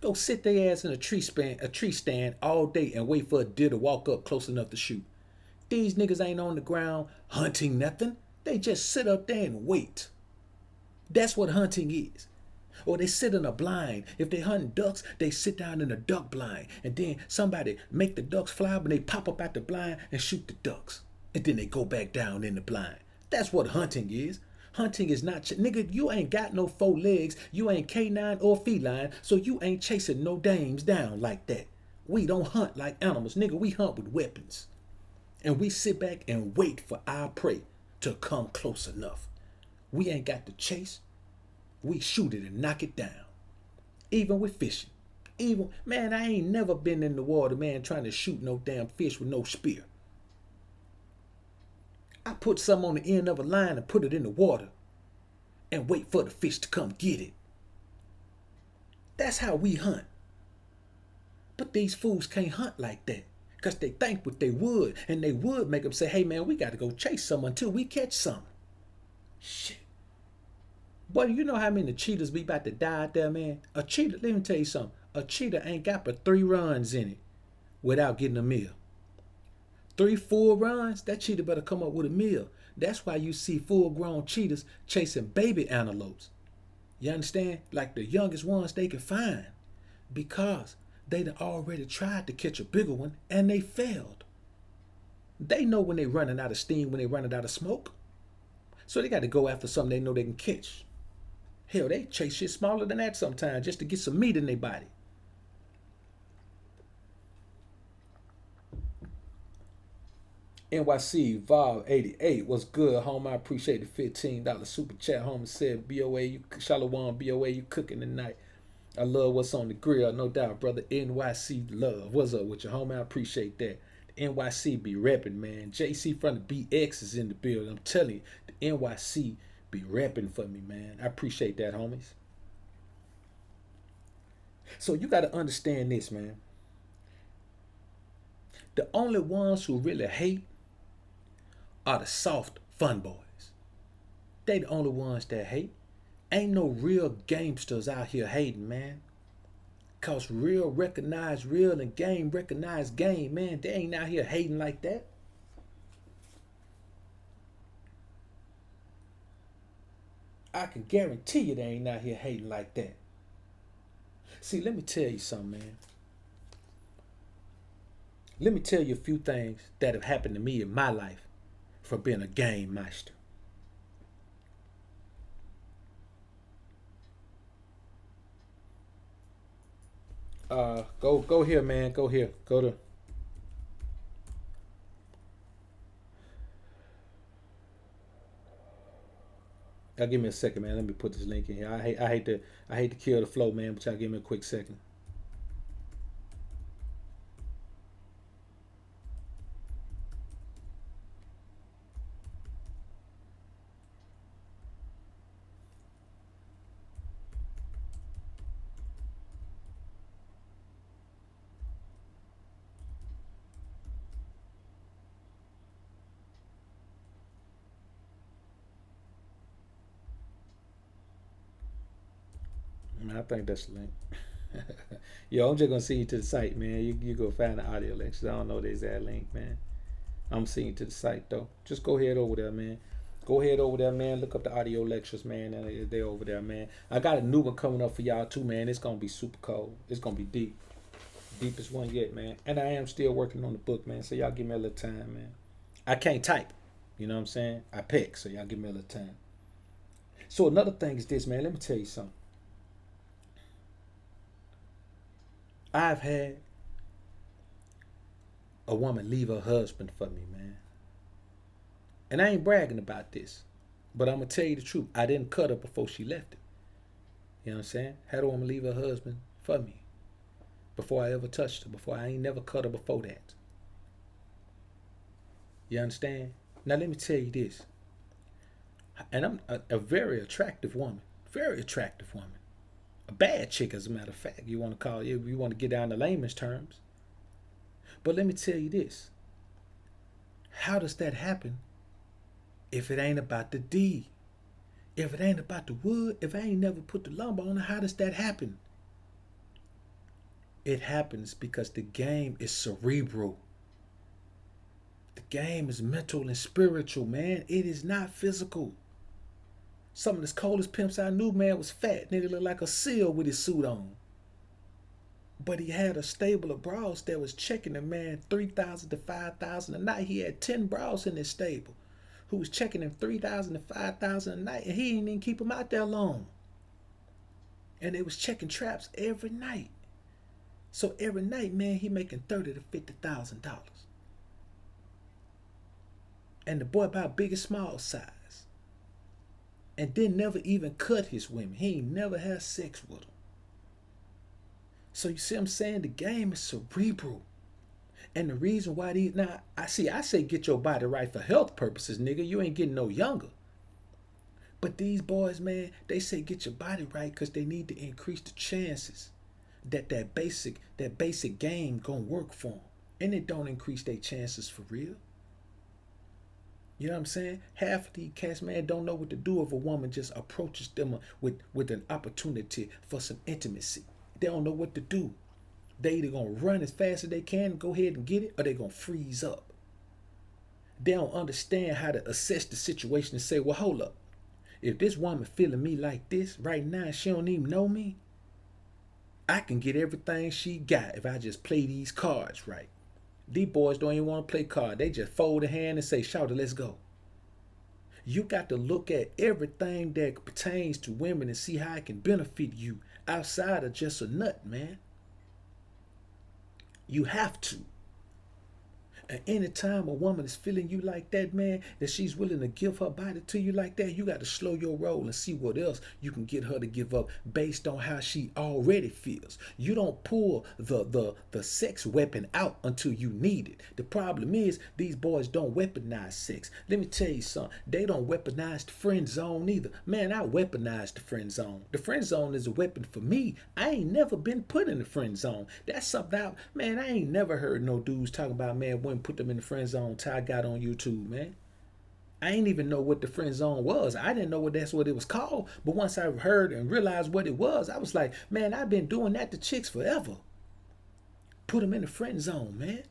Go sit their ass in a tree stand all day and wait for a deer to walk up close enough to shoot. These niggas ain't on the ground hunting nothing. They just sit up there and wait. That's what hunting is. Or they sit in a blind. If they hunting ducks, they sit down in a duck blind. And then somebody make the ducks fly, but they pop up out the blind and shoot the ducks. And then they go back down in the blind. That's what hunting is. Hunting is not, nigga, you ain't got no 4 legs. You ain't canine or feline, so you ain't chasing no dames down like that. We don't hunt like animals, nigga. We hunt with weapons. And we sit back and wait for our prey to come close enough. We ain't got to chase. We shoot it and knock it down. Even with fishing. Man, I ain't never been in the water, man, trying to shoot no damn fish with no spear. I put some on the end of a line and put it in the water and wait for the fish to come get it. That's how we hunt. But these fools can't hunt like that because they think what they would, and they would make them say, hey, man, we got to go chase some until we catch some. Shit. Boy, you know how many cheetahs be about to die out there, man? A cheetah, let me tell you something. A cheetah ain't got but 3 runs in it without getting a meal. 3, 4 runs, that cheetah better come up with a meal. That's why you see full-grown cheetahs chasing baby antelopes. You understand? Like the youngest ones they can find. Because they done already tried to catch a bigger one and they failed. They know when they running out of steam, when they running out of smoke. So they got to go after something they know they can catch. Hell, they chase shit smaller than that sometimes just to get some meat in their body. NYC Vol 88, what's good, home? I appreciate the $15 super chat. Home said, BoA, Shalom, BoA, you cooking tonight. I love what's on the grill, no doubt, brother. NYC love. What's up with you, home? I appreciate that. The NYC be repping, man. JC from the BX is in the building. I'm telling you, the NYC be repping for me, man. I appreciate that, homies. So you got to understand this, man. The only ones who really hate are the soft fun boys. They the only ones that hate. Ain't no real gamesters out here hating, man. Cause real recognize real and game recognize game, man. They ain't out here hating like that. I can guarantee you they ain't out here hating like that. See, let me tell you something, man. Let me tell you a few things that have happened to me in my life for being a game master. Go here, man. Go here. Go to. Y'all give me a second, man. Let me put this link in here. I hate to kill the flow, man, but y'all give me a quick second. I think that's the link. Yo, I'm just gonna send you to the site, man. You go find the audio lectures. I don't know the exact link, man. I'm sending you to the site though. Just go ahead over there, man. Go ahead over there, man. Look up the audio lectures, man. And they're over there, man. I got a new one coming up for y'all too, man. It's gonna be super cold. It's gonna be deep. Deepest one yet, man. And I am still working on the book, man. So y'all give me a little time, man. I can't type. You know what I'm saying? I peck, so y'all give me a little time. So another thing is this, man. Let me tell you something. I've had a woman leave her husband for me, man. And I ain't bragging about this, but I'm going to tell you the truth. I didn't cut her before she left it. You know what I'm saying? Had a woman leave her husband for me. before I ever touched her, before I ain't never cut her before that. You understand? Now let me tell you this. And I'm a very attractive woman. Very attractive woman. A bad chick, as a matter of fact. You want to call it, you want to get down to layman's terms. But let me tell you this. How does that happen if it ain't about the D? If it ain't about the wood, if I ain't never put the lumber on it, how does that happen? It happens because the game is cerebral. The game is mental and spiritual, man. It is not physical. Some of the coldest pimps I knew, man, was fat. Nigga looked like a seal with his suit on. But he had a stable of bras that was checking the man 3,000 to 5,000 a night. He had 10 bras in his stable who was checking him 3,000 to 5,000 a night, and he didn't even keep him out there long. And they was checking traps every night. So every night, man, he making $30,000 to $50,000. And the boy about big and small size. And then never even cut his women. He ain't never had sex with them. So you see what I'm saying? The game is cerebral. And the reason why I say get your body right for health purposes, nigga. You ain't getting no younger. But these boys, man, they say get your body right because they need to increase the chances that basic game gonna work for them. And it don't increase their chances for real. You know what I'm saying? Half of these cats, man, don't know what to do if a woman just approaches them with an opportunity for some intimacy. They don't know what to do. They either gonna run as fast as they can and go ahead and get it, or they gonna freeze up. They don't understand how to assess the situation and say, well, hold up. If this woman feeling me like this right now, she don't even know me, I can get everything she got if I just play these cards right. These boys don't even want to play cards. They just fold a hand and say, shout it, let's go. You got to look at everything that pertains to women and see how it can benefit you outside of just a nut, man. You have to. And anytime a woman is feeling you like that, man, that she's willing to give her body to you like that, you got to slow your roll and see what else you can get her to give up based on how she already feels. You don't pull the sex weapon out until you need it. The problem is these boys don't weaponize sex. Let me tell you something. They don't weaponize the friend zone either. Man, I weaponize the friend zone. The friend zone is a weapon for me. I ain't never been put in the friend zone. That's something man, I ain't never heard no dudes talking about, man, women put them in the friend zone till I got on YouTube, man. I ain't even know what the friend zone was. I didn't know that's what it was called. But once I heard and realized what it was, I was like, man, I've been doing that to chicks forever. Put them in the friend zone, man.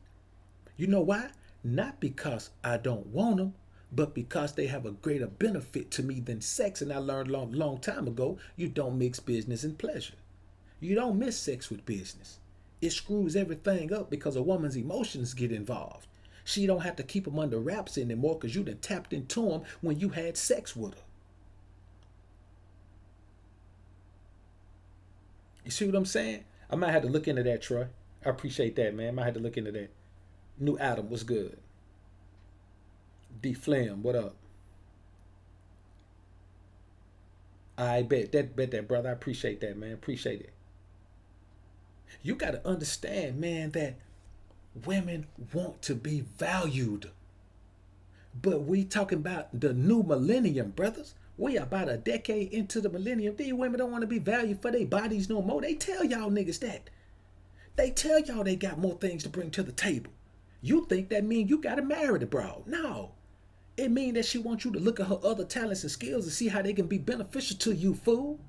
You know why? Not because I don't want them, but because they have a greater benefit to me than sex. And I learned a long time ago, you don't mix business and pleasure. You don't mix sex with business. It screws everything up because a woman's emotions get involved. She don't have to keep them under wraps anymore because you done tapped into them when you had sex with her. You see what I'm saying? I might have to look into that, Troy. I appreciate that, man. I might have to look into that. New Adam, what's good? D Flam, what up? I bet that, brother. I appreciate that, man. Appreciate it. You got to understand, man, that women want to be valued. But we talking about the new millennium, brothers. We about a decade into the millennium. These women don't want to be valued for their bodies no more. They tell y'all niggas that. They tell y'all they got more things to bring to the table. You think that mean you got to marry the broad. No. It mean that she wants you to look at her other talents and skills and see how they can be beneficial to you, fool.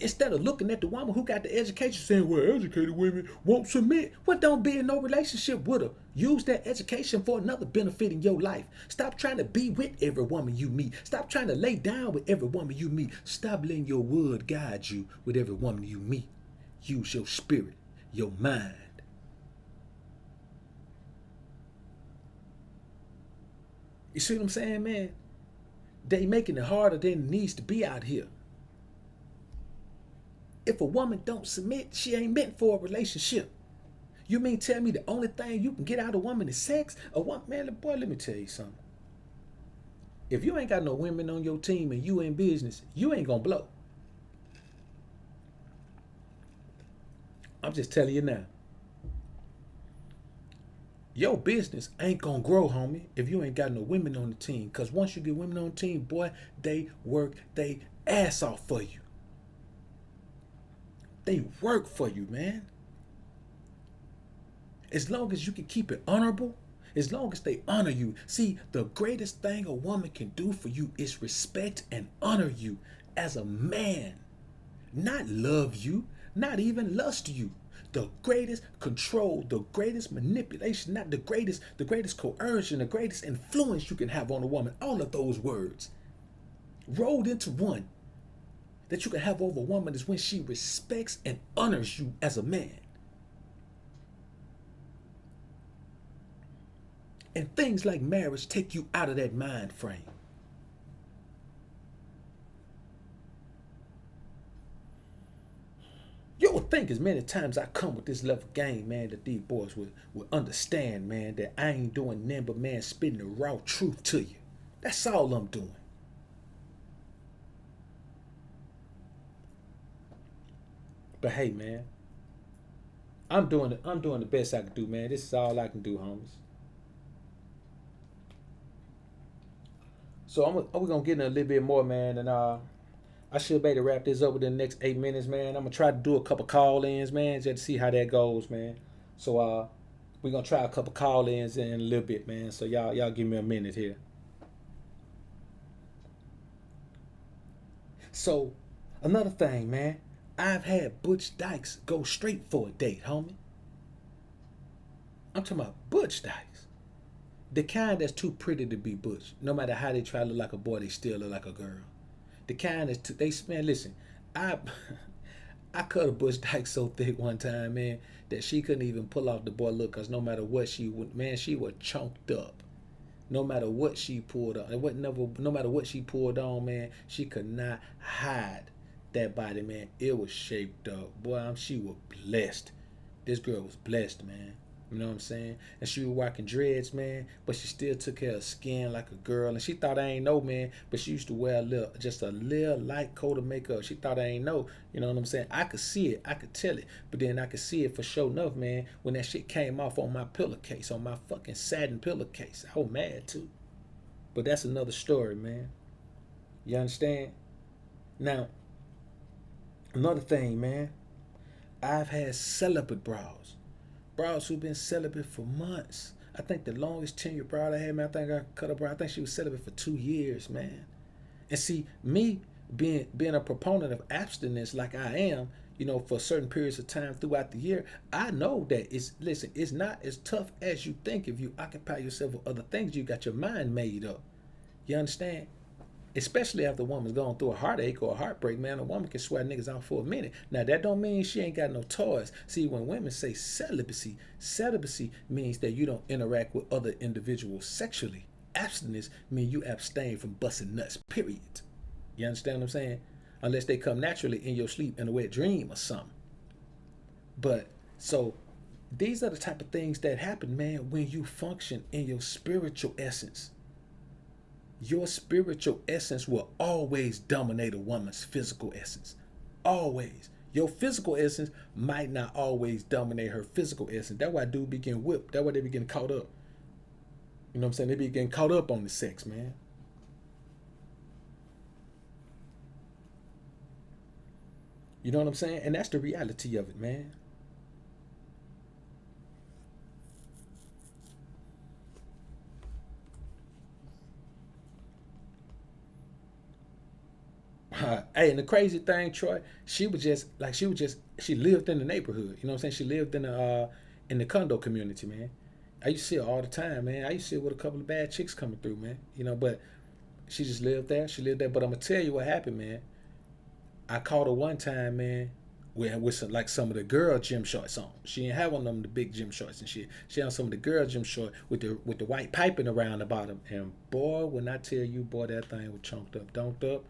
Instead of looking at the woman who got the education saying, well, educated women won't submit. Well, don't be in no relationship with her. Use that education for another benefit in your life. Stop trying to be with every woman you meet. Stop trying to lay down with every woman you meet. Stop letting your word guide you with every woman you meet. Use your spirit, your mind. You see what I'm saying, man? They making it harder than it needs to be out here. If a woman don't submit, she ain't meant for a relationship. You mean tell me the only thing you can get out of a woman is sex? A woman, man, boy, let me tell you something. If you ain't got no women on your team and you in business, you ain't gonna blow. I'm just telling you now. Your business ain't gonna grow, homie, if you ain't got no women on the team. Cause once you get women on the team, boy, they work they ass off for you. They work for you, man. As long as you can keep it honorable, as long as they honor you. See, the greatest thing a woman can do for you is respect and honor you as a man. Not love you, not even lust you. The greatest control, the greatest manipulation, not the greatest coercion, the greatest influence you can have on a woman. All of those words rolled into one that you can have over a woman is when she respects and honors you as a man. And things like marriage take you out of that mind frame. You would think as many times I come with this level game, man, that these boys would understand, man, that I ain't doing nothing but, man, spitting the raw truth to you. That's all I'm doing. But hey, man, I'm doing the best I can do, man. This is all I can do, homies. So we're gonna get in a little bit more, man, and I should be able to wrap this up within the next 8 minutes, man. I'm gonna try to do a couple call-ins, man, just to see how that goes, man. So we're gonna try a couple call-ins in a little bit, man. So y'all give me a minute here. So another thing, man, I've had Butch Dykes go straight for a date, homie. I'm talking about Butch Dykes. The kind that's too pretty to be Butch. No matter how they try to look like a boy, they still look like a girl. The kind that's man, listen, I cut a Butch Dykes so thick one time, man, that she couldn't even pull off the boy look, cause no matter what she would, man, she was chunked up. No matter what she pulled on, no matter what she pulled on, man, she could not hide that body, man. It was shaped up. Boy, she was blessed. This girl was blessed, man. You know what I'm saying? And she was rocking dreads, man, but she still took care of her skin like a girl. And she thought I ain't know, man, but she used to wear just a little light coat of makeup. She thought I ain't know. You know what I'm saying? I could see it. I could tell it. But then I could see it for sure enough, man, when that shit came off on my pillowcase, on my fucking satin pillowcase. I was mad, too. But that's another story, man. You understand? Now, another thing, man. I've had celibate bras. Bras who've been celibate for months. I think the longest tenured broad I had, man, I think I cut a bra. I think she was celibate for 2 years, man. And see, me being a proponent of abstinence like I am, you know, for certain periods of time throughout the year, I know that it's not as tough as you think if you occupy yourself with other things. You got your mind made up. You understand? Especially after a woman's going through a heartache or a heartbreak, man, a woman can swear niggas out for a minute. Now, that don't mean she ain't got no toys. See, when women say celibacy means that you don't interact with other individuals sexually. Abstinence means you abstain from busting nuts, period. You understand what I'm saying? Unless they come naturally in your sleep in a wet dream or something. But, so, these are the type of things that happen, man, when you function in your spiritual essence. Your spiritual essence will always dominate a woman's physical essence. Always. Your physical essence might not always dominate her physical essence. That's why dudes be getting whipped. That's why they be getting caught up. You know what I'm saying? They be getting caught up on the sex, man. You know what I'm saying? And that's the reality of it, man. Hey, and the crazy thing, Troy, she lived in the neighborhood. You know what I'm saying? She lived in the condo community, man. I used to see her all the time, man. I used to see her with a couple of bad chicks coming through, man. You know, but she just lived there. She lived there. But I'm gonna tell you what happened, man. I caught her one time, man, with some of the girl gym shorts on. She didn't have one of them the big gym shorts and shit. She had some of the girl gym shorts with the white piping around the bottom. And boy, when I tell you, boy, that thing was chunked up, dunked up.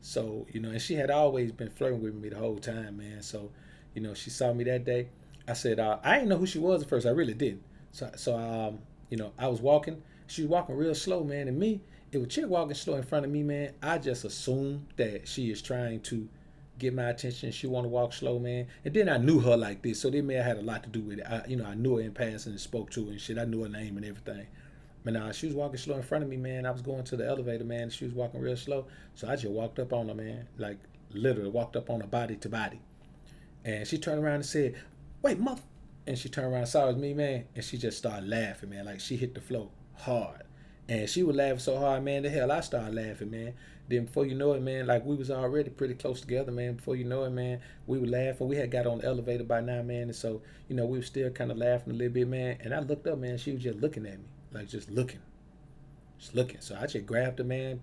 So, you know, and she had always been flirting with me the whole time, man. So, you know, she saw me that day. I said, I didn't know who she was at first. I really didn't. So you know, I was walking. She was walking real slow, man. And me, if a chick walking slow in front of me, man, I just assume that she is trying to get my attention. She want to walk slow, man. And then I knew her like this, so they may have had a lot to do with it. I knew her in passing and spoke to her and shit. I knew her name and everything. But she was walking slow in front of me, man. I was going to the elevator, man. And she was walking real slow, so I just walked up on her, man. Like literally walked up on her body to body. And she turned around and said, "Wait, mother." And she turned around and saw it was me, man. And she just started laughing, man. Like she hit the floor hard. And she was laughing so hard, man, the hell I started laughing, man. Then before you know it, man, like we was already pretty close together, man. Before you know it, man, we were laughing. We had got on the elevator by now, man. And so, we were still kind of laughing a little bit, man. And I looked up, man. She was just looking at me. Like just looking. Just looking. So I just grabbed her, man.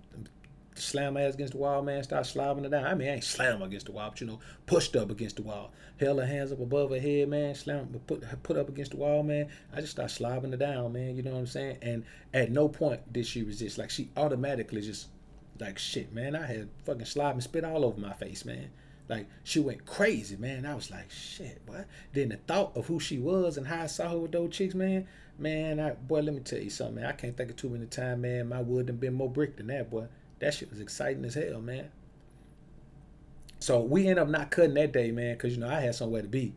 Slam her ass against the wall, man. Start slobbing her down. I mean, I ain't slam her against the wall, but pushed up against the wall. Held her hands up above her head, man. Put up against the wall, man. I just start slobbing her down, man. You know what I'm saying? And at no point did she resist. Like she automatically just like shit, man. I had fucking slob and spit all over my face, man. Like she went crazy, man. I was like, shit, boy. Then the thought of who she was and how I saw her with those chicks, man. Boy, let me tell you something, man. I can't think of too many times, man. My wood done been more brick than that, boy. That shit was exciting as hell, man. So we ended up not cutting that day, man, because, I had somewhere to be.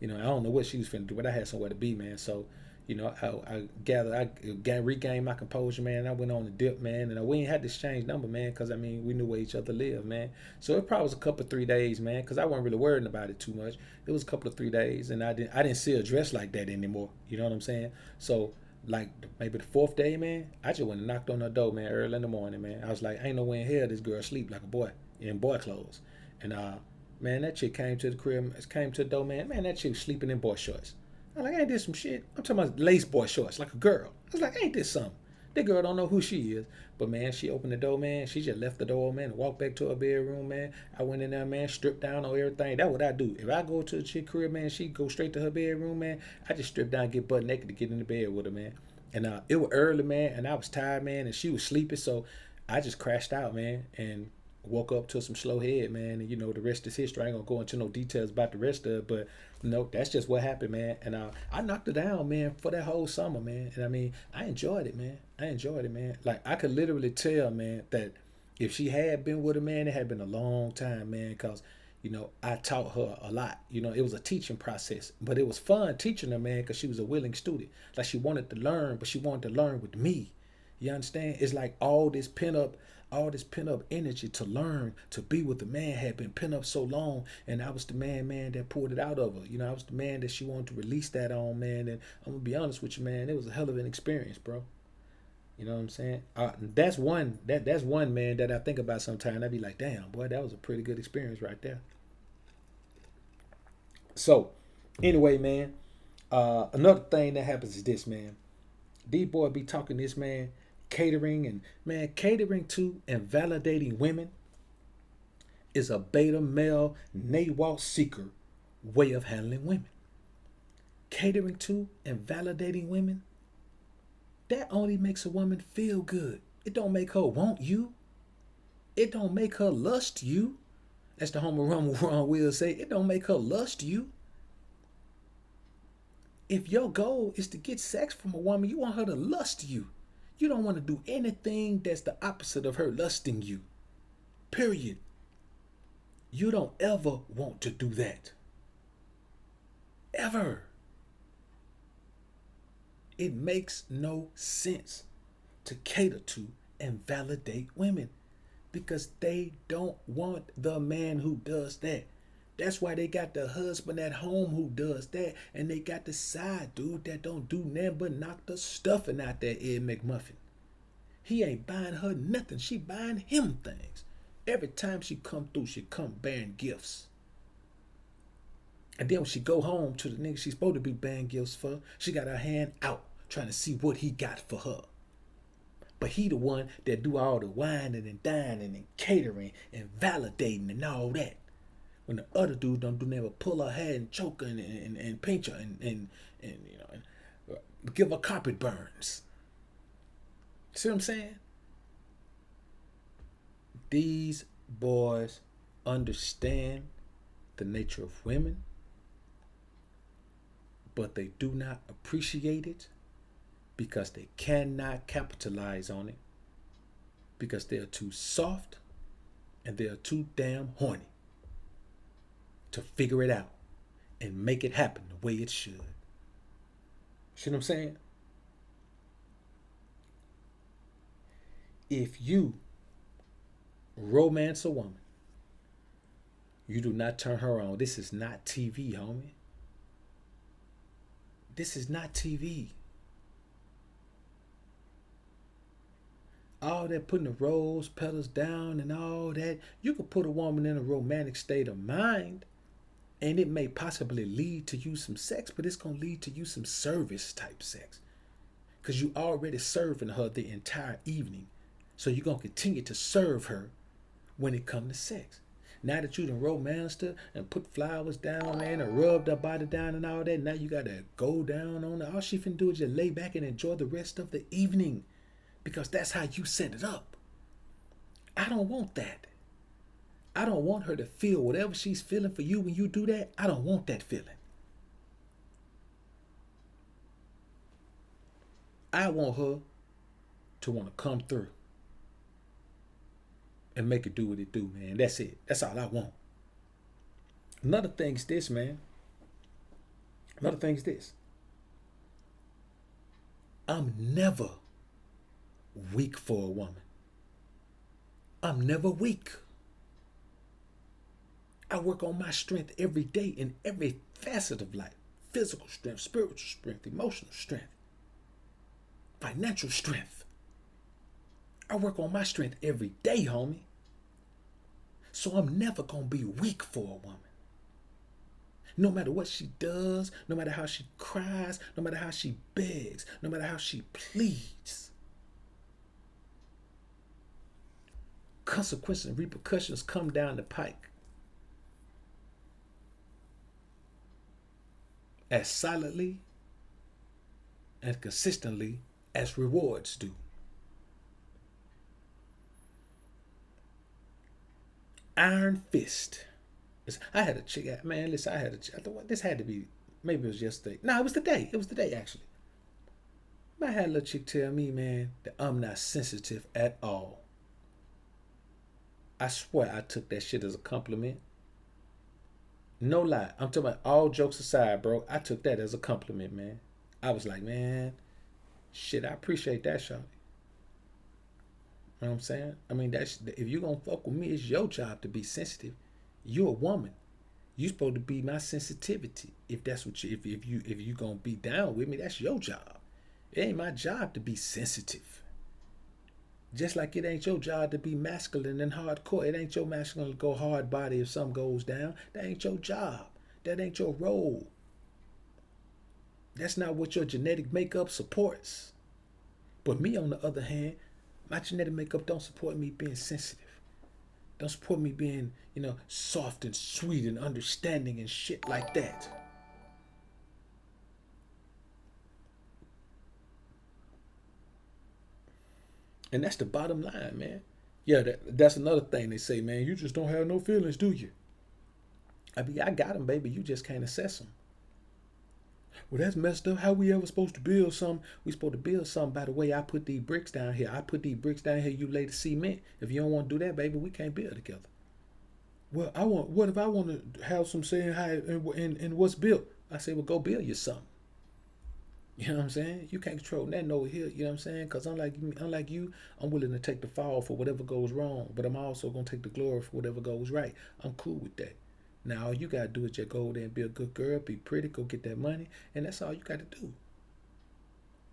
I don't know what she was finna do, but I had somewhere to be, man. So, I regained my composure, man. I went on the dip, man. And we ain't had to exchange number, man, because, we knew where each other lived, man. So it probably was a couple of 3 days, man, because I wasn't really worrying about it too much. It was a couple of 3 days, and I didn't see her dressed like that anymore. You know what I'm saying? So, like maybe the 4th day, man, I just went and knocked on her door, man, early in the morning, man. I was like, ain't no way in hell this girl sleep like a boy in boy clothes. And man, that chick came to the crib, came to the door, man. Man, that chick was sleeping in boy shorts. I'm like, ain't this some shit? I'm talking about lace boy shorts, like a girl. I was like, ain't this something? That girl don't know who she is. But man, she opened the door, man. She just left the door, man, and walked back to her bedroom, man. I went in there, man, stripped down on everything. That's what I do. If I go to a chick crib, man, she go straight to her bedroom, man. I just strip down, get butt naked to get in the bed with her, man. And it was early, man, and I was tired, man, and she was sleeping, so I just crashed out, man, and woke up to some slow head, man. And the rest is history. I ain't gonna go into no details about the rest of it, but that's just what happened, man. And I knocked her down, man, for that whole summer, man. And I enjoyed it, man. Like I could literally tell, man, that if she had been with a man, it had been a long time, man, because I taught her a lot. It was a teaching process, but it was fun teaching her, man, because she was a willing student. Like she wanted to learn, but she wanted to learn with me. You understand? It's like all this pent up energy to learn, to be with the man had been pent up so long, and I was the man, that pulled it out of her. I was the man that she wanted to release that on, man. And I'm gonna be honest with you, man, it was a hell of an experience, bro. You know what I'm saying? That's one man that I think about sometimes. I be like, damn, boy, that was a pretty good experience right there. So, anyway, man, another thing that happens is this, man. D-boy be talking this, man, catering to and validating women is a beta male NAWALT seeker way of handling women. Catering to and validating women, that only makes a woman feel good. It don't make her want you. It don't make her lust you. That's the Homer Ron will say. It don't make her lust you. If your goal is to get sex from a woman, you want her to lust you. You don't want to do anything that's the opposite of her lusting you. Period. You don't ever want to do that. Ever. It makes no sense to cater to and validate women because they don't want the man who does that. That's why they got the husband at home who does that, and they got the side dude that don't do nothing but knock the stuffing out that Ed McMuffin. He ain't buying her nothing. She buying him things. Every time she come through, she come bearing gifts. And then when she go home to the nigga she's supposed to be buying gifts for, she got her hand out trying to see what he got for her. But he the one that do all the whining and dining and catering and validating and all that. When the other dude don't do never pull her hair and choke her and pinch her and give her carpet burns. See what I'm saying? These boys understand the nature of women, but they do not appreciate it because they cannot capitalize on it because they are too soft and they are too damn horny. to figure it out and make it happen the way it should. See what I'm saying? If you romance a woman, you do not turn her on. This is not TV, homie. This is not TV. All that putting the rose petals down and all that, you could put a woman in a romantic state of mind and it may possibly lead to you some sex, but it's going to lead to you some service type sex because you already serving her the entire evening. So you're going to continue to serve her when it comes to sex. Now that you done romanced her and put flowers down, man, and rubbed her body down and all that, now you got to go down on her. All she finna do is just lay back and enjoy the rest of the evening because that's how you set it up. I don't want that. I don't want her to feel whatever she's feeling for you when you do that. I don't want that feeling. I want her to want to come through and make it do what it do, man. That's it. That's all I want. Another thing is this, man. Another thing is this. I'm never weak for a woman. I'm never weak. I work on my strength every day in every facet of life. Physical strength, spiritual strength, emotional strength, financial strength. I work on my strength every day, homie. So I'm never going to be weak for a woman. No matter what she does, no matter how she cries, no matter how she begs, no matter how she pleads. Consequences and repercussions come down the pike as silently and consistently as rewards do. Iron fist. I had a chick, man, listen, I thought this had to be, maybe it was yesterday. No, it was the day. It was the day, actually. I had a little chick tell me, man, that I'm not sensitive at all. I swear I took that shit as a compliment. No lie. I'm talking about all jokes aside, bro. I took that as a compliment, man. I was like, man, shit, I appreciate that, shawty. You know what I'm saying? I mean, that's, if you gonna fuck with me, it's your job to be sensitive. You're a woman. You supposed to be my sensitivity. If that's what you, if you gonna be down with me, that's your job. It ain't my job to be sensitive. Just like it ain't your job to be masculine and hardcore. It ain't your masculine to go hard body if something goes down. That ain't your job. That ain't your role. That's not what your genetic makeup supports. But me, on the other hand, my genetic makeup don't support me being sensitive. Don't support me being, soft and sweet and understanding and shit like that. And that's the bottom line, man. Yeah, that's another thing they say, man. You just don't have no feelings, do you? I mean, I got them, baby. You just can't assess them. Well, that's messed up. How we ever supposed to build something? We supposed to build something by the way I put these bricks down here. I put these bricks down here. You lay the cement. If you don't want to do that, baby, we can't build together. Well, what if I want to have some saying how and what's built? I say, well, go build you something. You know what I'm saying? You can't control nothing over here. You know what I'm saying? Because unlike you, I'm willing to take the fall for whatever goes wrong, but I'm also going to take the glory for whatever goes right. I'm cool with that. Now, all you got to do is just go there and be a good girl, be pretty, go get that money, and that's all you got to do.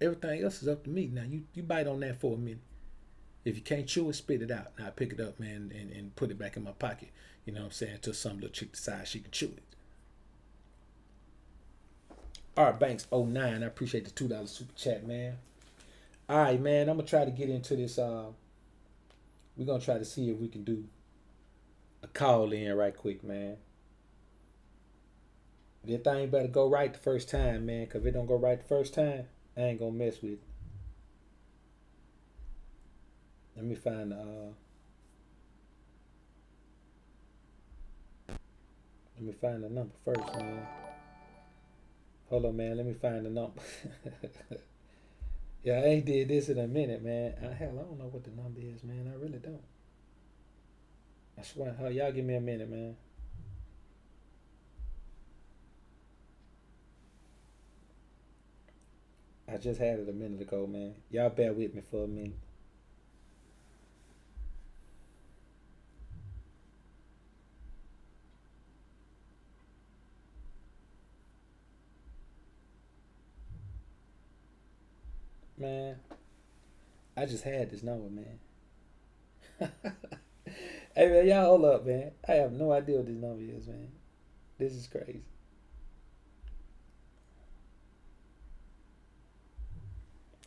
Everything else is up to me. Now, you bite on that for a minute. If you can't chew it, spit it out. Now, I pick it up, man, and put it back in my pocket. You know what I'm saying? Until some little chick decides she can chew it. All right, Banks 09. I appreciate the $2 super chat, man. All right, man. I'm going to try to get into this. We're going to try to see if we can do a call in right quick, man. That thing better go right the first time, man. Because if it don't go right the first time, I ain't going to mess with it. Let me find the number first, man. Hold on, man. Let me find the number. Yeah, I ain't did this in a minute, man. Hell, I don't know what the number is, man. I really don't. I swear. Y'all give me a minute, man. I just had it a minute ago, man. Y'all bear with me for a minute. Man, I just had this number, man. Hey, man, y'all hold up, man. I have no idea what this number is, man. This is crazy.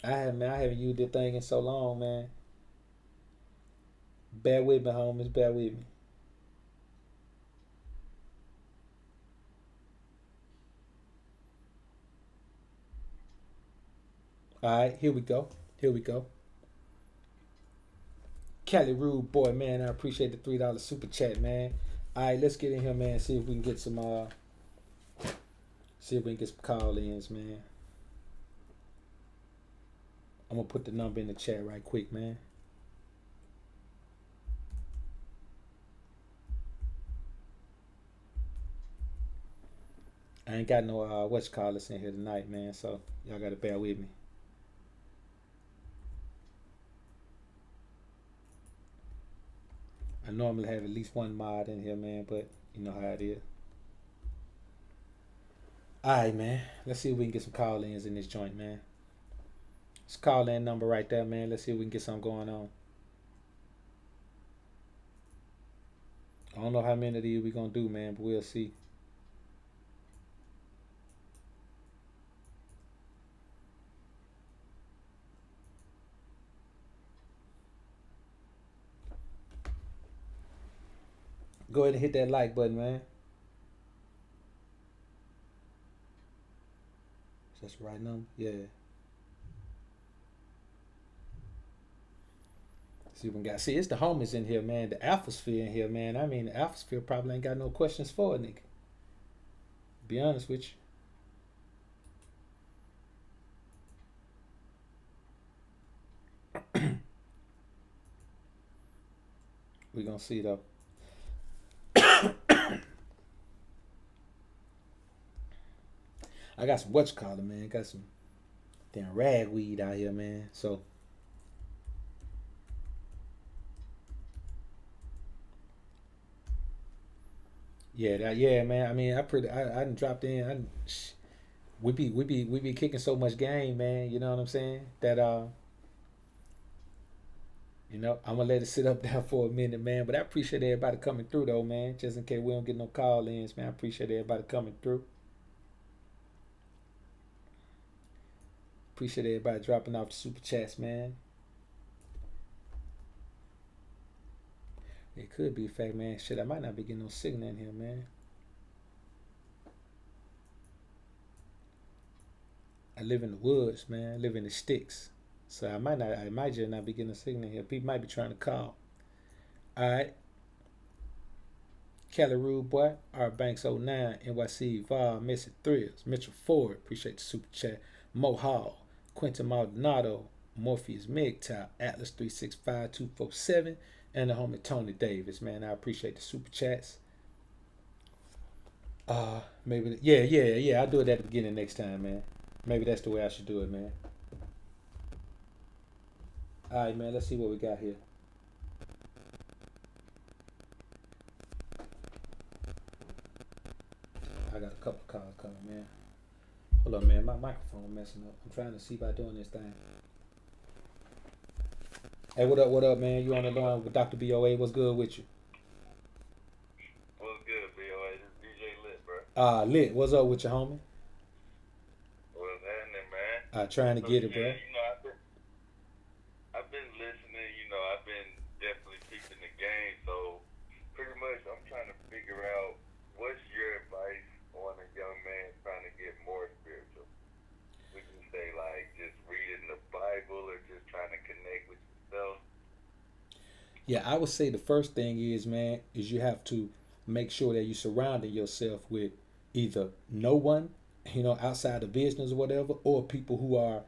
I haven't used this thing in so long, man. Bear with me, homies. Bear with me. All right, here we go. Here we go. Cali Rude Boy, man, I appreciate the $3 super chat, man. All right, let's get in here, man. See if we can get some call ins, man. I'm gonna put the number in the chat right quick, man. I ain't got no what's callers in here tonight, man. So y'all gotta bear with me. I normally have at least one mod in here, man, but you know how it is. Alright, man. Let's see if we can get some call-ins in this joint, man. It's call-in number right there, man. Let's see if we can get something going on. I don't know how many of these we gonna do, man, but we'll see. Go ahead and hit that like button, man. Is that the right number? Yeah. See what we got. See, it's the homies in here, man. The AlphaSphere in here, man. I mean, the AlphaSphere probably ain't got no questions for a nigga. Be honest with you. We gonna see though. I got some whatchamacallit, man. Got some damn ragweed out here, man. So yeah, man. I mean, I done dropped in. We be kicking so much game, man. You know what I'm saying? That you know, I'm gonna let it sit up there for a minute, man. But I appreciate everybody coming through, though, man. Just in case we don't get no call-ins, man. I appreciate everybody coming through. Appreciate everybody dropping off the super chats, man. It could be a fact, man. Shit, I might not be getting no signal in here, man. I live in the woods, man. I live in the sticks. So I might just not be getting a signal in here. People might be trying to call. Alright. Cali Rude Boy, R Banks 09, NYC, Val, Missy Thrills, Mitchell Ford, appreciate the super chat. Mo Hall, Quentin Maldonado, Morpheus Migtop, Atlas 365247, and the homie Tony Davis, man. I appreciate the super chats. Maybe I'll do it at the beginning next time, man. Maybe that's the way I should do it, man. Alright, man, let's see what we got here. I got a couple calls coming, man. Hold on, man. My microphone messing up. I'm trying to see by doing this thing. Hey, what up, man? You on the line with Dr. BoA? What's good with you? What's good, BoA? This is DJ Lit, bro. Lit. What's up with you, homie? What's happening, man? Trying to get it, bro. You know, I've been listening. You know, I've been definitely peeping the game. So, pretty much, I'm trying to figure out what's your advice on a young man trying to get more spiritual. We can say, like, just reading the Bible or just trying to connect with yourself. Yeah, I would say the first thing is, man, is you have to make sure that you surrounding yourself with either no one, you know, outside of business or whatever, or people who are,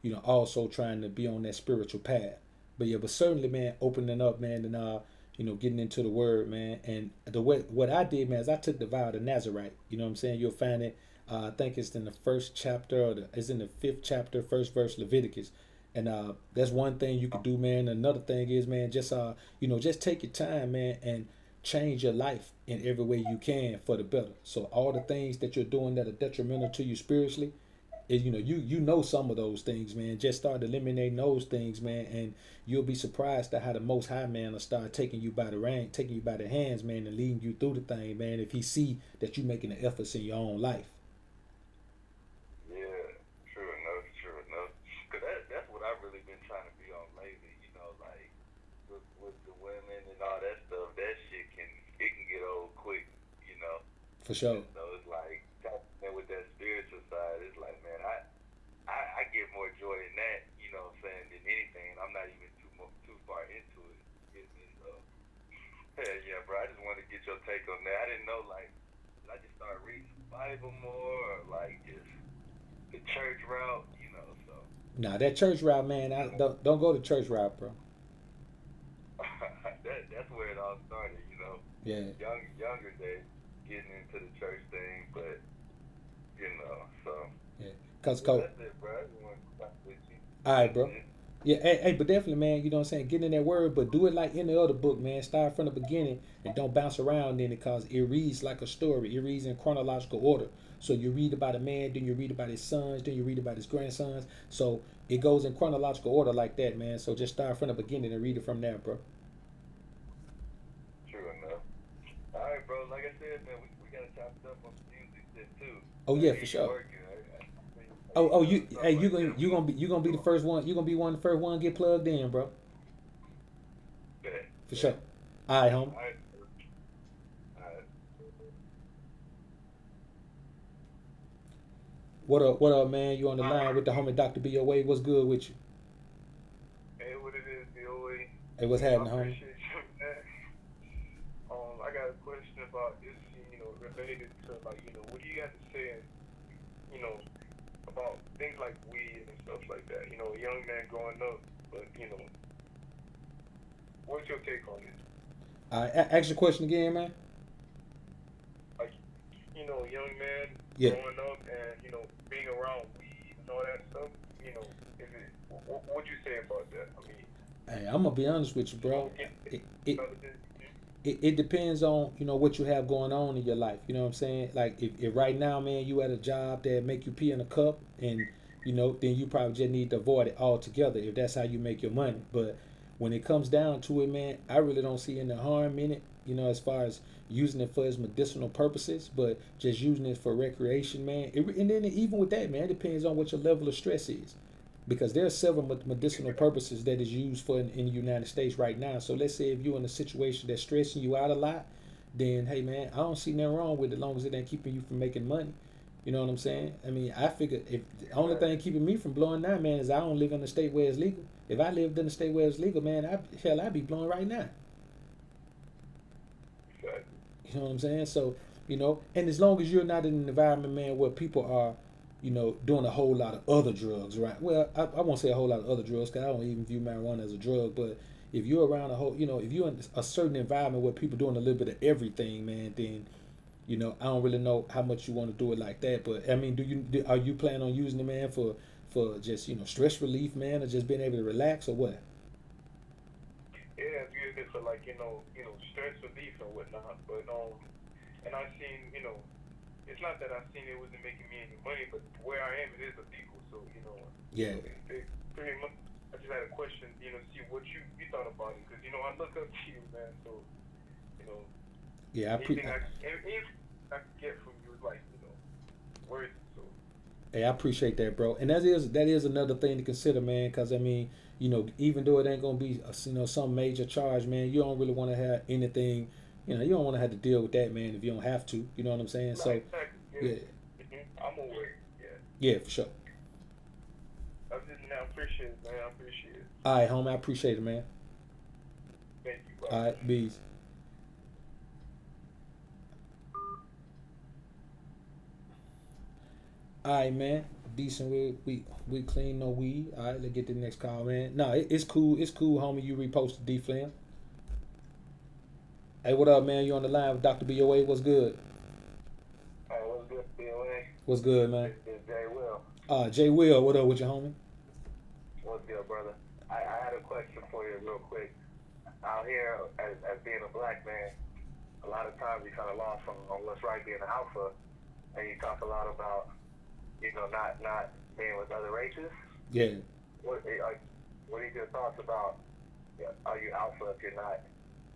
you know, also trying to be on that spiritual path. But yeah, but certainly, man, opening up, man, and you know, getting into the word, man. And the way what I did, man, is I took the vow of the Nazarite. You know what I'm saying? You'll find it. I think it's in the first chapter, or it's in the fifth chapter, first verse, Leviticus. And that's one thing you could do, man. Another thing is, man, just just take your time, man, and change your life in every way you can for the better. So all the things that you're doing that are detrimental to you spiritually, is you know some of those things, man. Just start eliminating those things, man, and you'll be surprised at how the Most High, man, will start taking you by the rein, taking you by the hands, man, and leading you through the thing, man. If he see that you making the efforts in your own life. Yeah, true enough, true enough. Cause that's what I've really been trying to be on lately. You know, like with the women and all that stuff. That shit can get old quick. You know. For sure. So it's like, and with that spiritual side, it's like, man, I get more joy in that. You know what I'm saying, than anything. I'm not even too far into it. So, yeah, bro. I just wanted to get your take on that. I didn't know, like, I just started reading the Bible more, or like just the church route, you know. So. Nah, that church route, man. Don't go the church route, bro. That's where it all started, you know. Yeah. Younger days, getting into the church thing, but you know, so. Yeah. Cause that's it, bro. I just wanted to talk with you. All right, bro. Yeah, hey, but definitely, man, you know what I'm saying? Get in that word, but do it like any other book, man. Start from the beginning and don't bounce around in it, because it reads like a story. It reads in chronological order. So you read about a man, then you read about his sons, then you read about his grandsons. So it goes in chronological order like that, man. So just start from the beginning and read it from there, bro. True enough. All right, bro. Like I said, man, we got to chop it up on the music shit, too. Oh, yeah, for sure. You gonna be the first one. You gonna be one of the first one to get plugged in, bro. Yeah. For sure. All right, homie. All right. What up, man? You on the line with the homie Dr. BoA. What's good with you? Hey, what it is, BoA? Hey, what's happening, I homie? appreciate you, man. I got a question about this, related to, like, what do you have to say, about things like weed and stuff like that? A young man growing up, but, what's your take on it? All right, ask your question again, man. Like, a young man Yeah. growing up and, being around weed and all that stuff, what'd you say about that? I mean, Hey, I'm gonna be honest with you, bro. It depends on what you have going on in your life. You know what I'm saying? Like if right now, man, you at a job that make you pee in a cup, and then you probably just need to avoid it altogether if that's how you make your money. But when it comes down to it, man, I really don't see any harm in it. As far as using it for its medicinal purposes, but just using it for recreation, man. And then even with that, man, it depends on what your level of stress is. Because there are several medicinal purposes that is used for in the United States right now. So let's say if you're in a situation that's stressing you out a lot, then hey man, I don't see nothing wrong with it as long as it ain't keeping you from making money. You know what I'm saying? I mean, I figure if the only thing keeping me from blowing now, man, is I don't live in a state where it's legal. If I lived in a state where it's legal, man, I'd be blowing right now. You know what I'm saying? So, and as long as you're not in an environment, man, where people are doing a whole lot of other drugs, right? Well, I won't say a whole lot of other drugs, because I don't even view marijuana as a drug. But if you're around if you're in a certain environment where people doing a little bit of everything, man, then, I don't really know how much you want to do it like that. But I mean, are you planning on using it, man, for just stress relief, man, or just being able to relax, or what? Yeah, I've used it for like stress relief and whatnot. But and I've seen it's not that I've seen it wasn't making me any money, but where I am, it is illegal. So, Yeah. Pretty much, I just had a question, see what you thought about it. Because, I look up to you, man. So, Yeah, anything I can get from you is like, worth it. So. Hey, I appreciate that, bro. And that is another thing to consider, man, because, I mean, even though it ain't going to be, some major charge, man, you don't really want to have anything. You don't want to have to deal with that, man, if you don't have to. You know what I'm saying? So, exactly. Yeah. I'm aware. Yeah. Yeah, for sure. I appreciate it, man. I appreciate it. All right, homie. I appreciate it, man. Thank you, bro. All right, bees. All right, man. Decent. We clean, no weed. All right, let's get to the next call, man. No, it's cool. It's cool, homie. You reposted D-Flam. Hey, what up, man? You on the line with Dr. BoA. What's good? What's good, BoA? What's good, man? It's Jay Will. Jay Will, what up with your homie? What's good, brother? I had a question for you real quick. Out here, as being a black man, a lot of times you kind of lost on what's right being an alpha, and you talk a lot about, not being with other races. Yeah. What are your thoughts about, are you alpha if you're not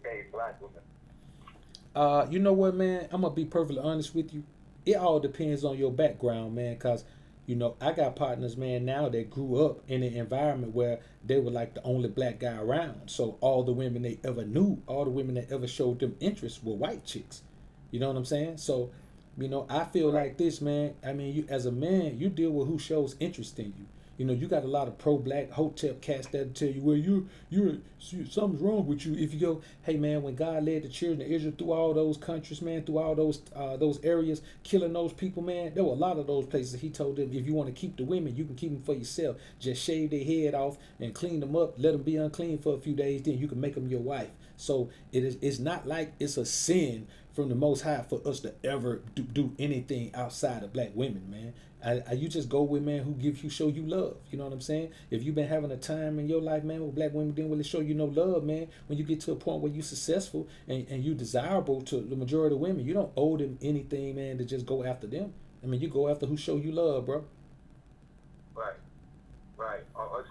dating black women? You know what, man? I'm gonna be perfectly honest with you. It all depends on your background, man. Cause I got partners, man, now that grew up in an environment where they were like the only black guy around. So all the women they ever knew, all the women that ever showed them interest were white chicks. You know what I'm saying? So, I feel like this, man. I mean, you as a man, you deal with who shows interest in you. You got a lot of pro-black hotep cats that tell you, well, something's wrong with you. If you go, hey man, when God led the children of Israel through all those countries, man, through all those areas, killing those people, man, there were a lot of those places. He told them, if you want to keep the women, you can keep them for yourself. Just shave their head off and clean them up, let them be unclean for a few days, then you can make them your wife. So it's not like it's a sin from the Most High for us to ever do anything outside of black women, man. You just go with, man, who show you love. You know what I'm saying? If you've been having a time in your life, man, where black women didn't really show you no love, man, when you get to a point where you're successful and you desirable to the majority of women, you don't owe them anything, man, to just go after them. I mean, you go after who show you love, bro. Right. It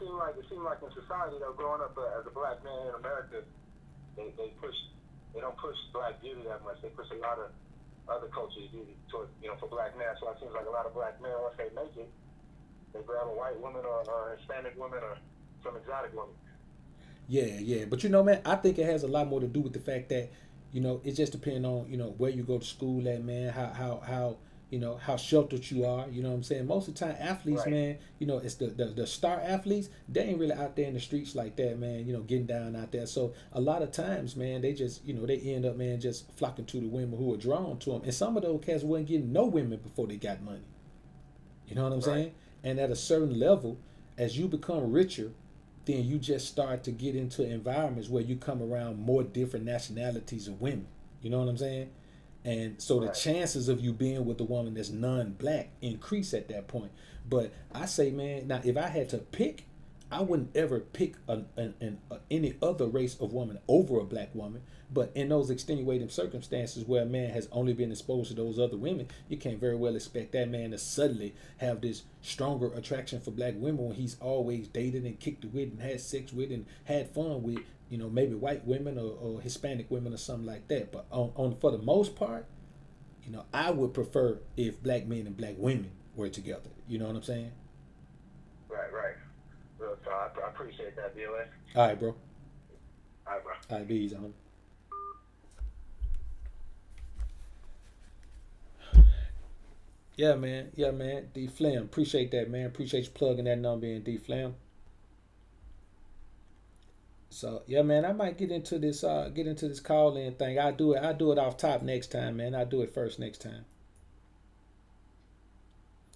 seemed like in society, though, growing up as a black man in America, they don't push black beauty that much. They push a lot of other cultures beauty toward, for black men. So it seems like a lot of black men, once they make it, they grab a white woman or a Hispanic woman or some exotic woman. Yeah. But man, I think it has a lot more to do with the fact that, it just depends on, where you go to school at, man, how sheltered you are, you know what I'm saying? Most of the time athletes, right, man, it's the star athletes, they ain't really out there in the streets like that, man, getting down out there. So a lot of times, man, they just, they end up, man, just flocking to the women who are drawn to them. And some of those cats wasn't getting no women before they got money. You know what I'm saying? And at a certain level, as you become richer, then you just start to get into environments where you come around more different nationalities of women. You know what I'm saying? And so the chances of you being with a woman that's non-black increase at that point. But I say, man, now if I had to pick, I wouldn't ever pick any other race of woman over a black woman. But in those extenuating circumstances where a man has only been exposed to those other women, you can't very well expect that man to suddenly have this stronger attraction for black women when he's always dated and kicked it with and had sex with and had fun with, maybe white women or Hispanic women or something like that. But on for the most part, I would prefer if black men and black women were together. You know what I'm saying? Right. Real talk. I appreciate that, BoA. All right, bro. All right, bro. All right, be easy, homie. Yeah, man. D Flam. Appreciate that, man. Appreciate you plugging that number in, D Flam. So yeah, man, I might get into this call in thing. I'll do it off top next time, man. I'll do it first next time.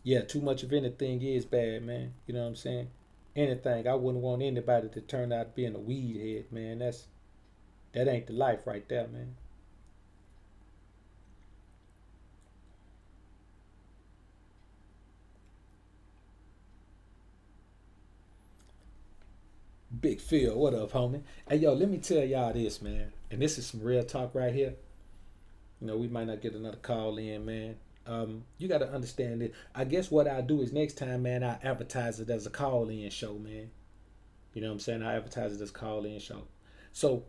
Yeah, too much of anything is bad, man. You know what I'm saying? Anything. I wouldn't want anybody to turn out being a weed head, man. That ain't the life right there, man. Big Phil, what up, homie? Hey, yo, let me tell y'all this, man. And this is some real talk right here. We might not get another call in, man. You got to understand it. I guess what I'll do is next time, man, I'll advertise it as a call-in show, man. You know what I'm saying? I'll advertise it as a call-in show. So,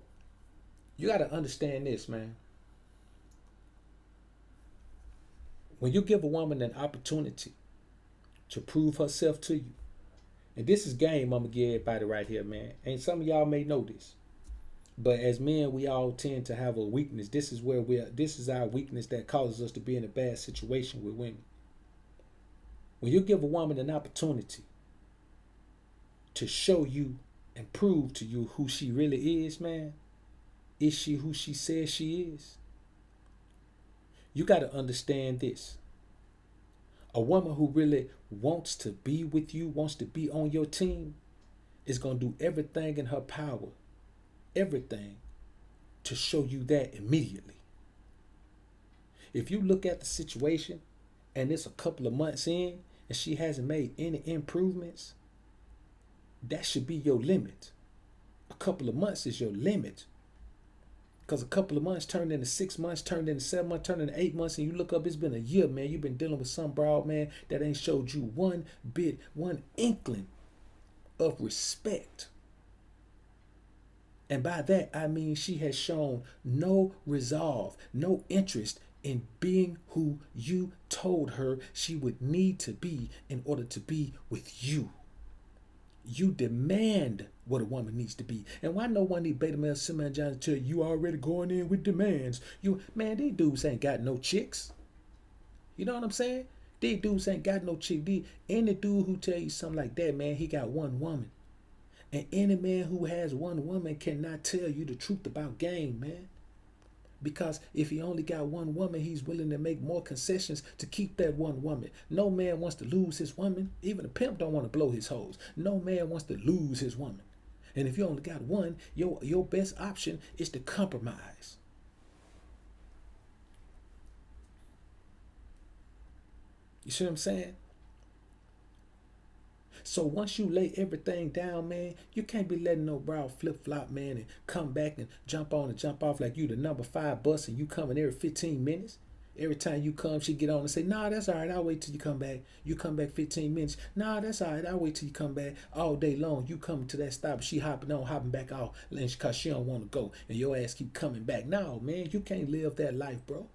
you got to understand this, man. When you give a woman an opportunity to prove herself to you, and this is game I'm going to give everybody right here, man. And some of y'all may know this. But as men, we all tend to have a weakness. This is our weakness that causes us to be in a bad situation with women. When you give a woman an opportunity to show you and prove to you who she really is, man, is she who she says she is? You got to understand this. A woman who really wants to be with you, wants to be on your team, is going to do everything in her power, everything, to show you that immediately. If you look at the situation and it's a couple of months in and she hasn't made any improvements, that should be your limit. A couple of months is your limit. Because a couple of months turned into 6 months, turned into 7 months, turned into 8 months, and you look up, it's been a year, man. You've been dealing with some broad, man, that ain't showed you one bit, one inkling of respect. And by that, I mean she has shown no resolve, no interest in being who you told her she would need to be in order to be with you. You demand what a woman needs to be. And why no one need beta male Simon Johnson tell you already going in with demands? Man, these dudes ain't got no chicks. You know what I'm saying? These dudes ain't got no chick. Any dude who tell you something like that, man, he got one woman. And any man who has one woman cannot tell you the truth about game, man. Because if he only got one woman, he's willing to make more concessions to keep that one woman. No man wants to lose his woman. Even a pimp don't want to blow his hose. No man wants to lose his woman. And if you only got one, your best option is to compromise. You see what I'm saying? So once you lay everything down, man, you can't be letting no brow flip-flop, man, and come back and jump on and jump off like you the number 5 bus and you coming every 15 minutes. Every time you come, she get on and say, nah, that's all right, I'll wait till you come back. You come back 15 minutes. Nah, that's all right, I'll wait till you come back. All day long, you come to that stop, she hopping on, hopping back off because she don't want to go. And your ass keep coming back. No, man, you can't live that life, bro.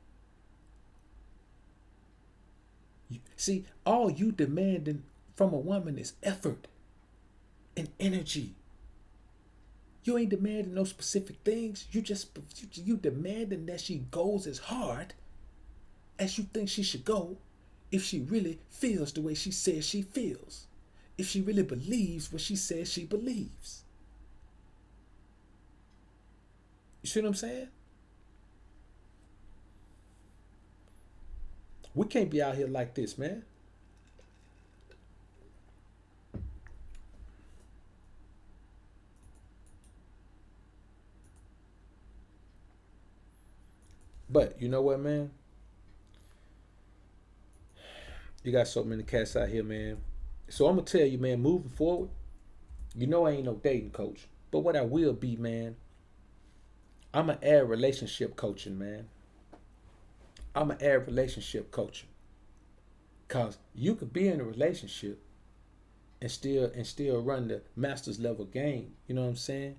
See, all you demanding from a woman is effort and energy. You ain't demanding no specific things. You demanding that she goes as hard as you think she should go if she really feels the way she says she feels. If she really believes what she says she believes. You see what I'm saying? We can't be out here like this, man. But you know what, man? You got so many cats out here, man. So I'm going to tell you, man, moving forward, you know I ain't no dating coach. But what I will be, man, I'm going to add relationship coaching, man. I'm going to add relationship coaching. Because you could be in a relationship and still run the master's level game. You know what I'm saying?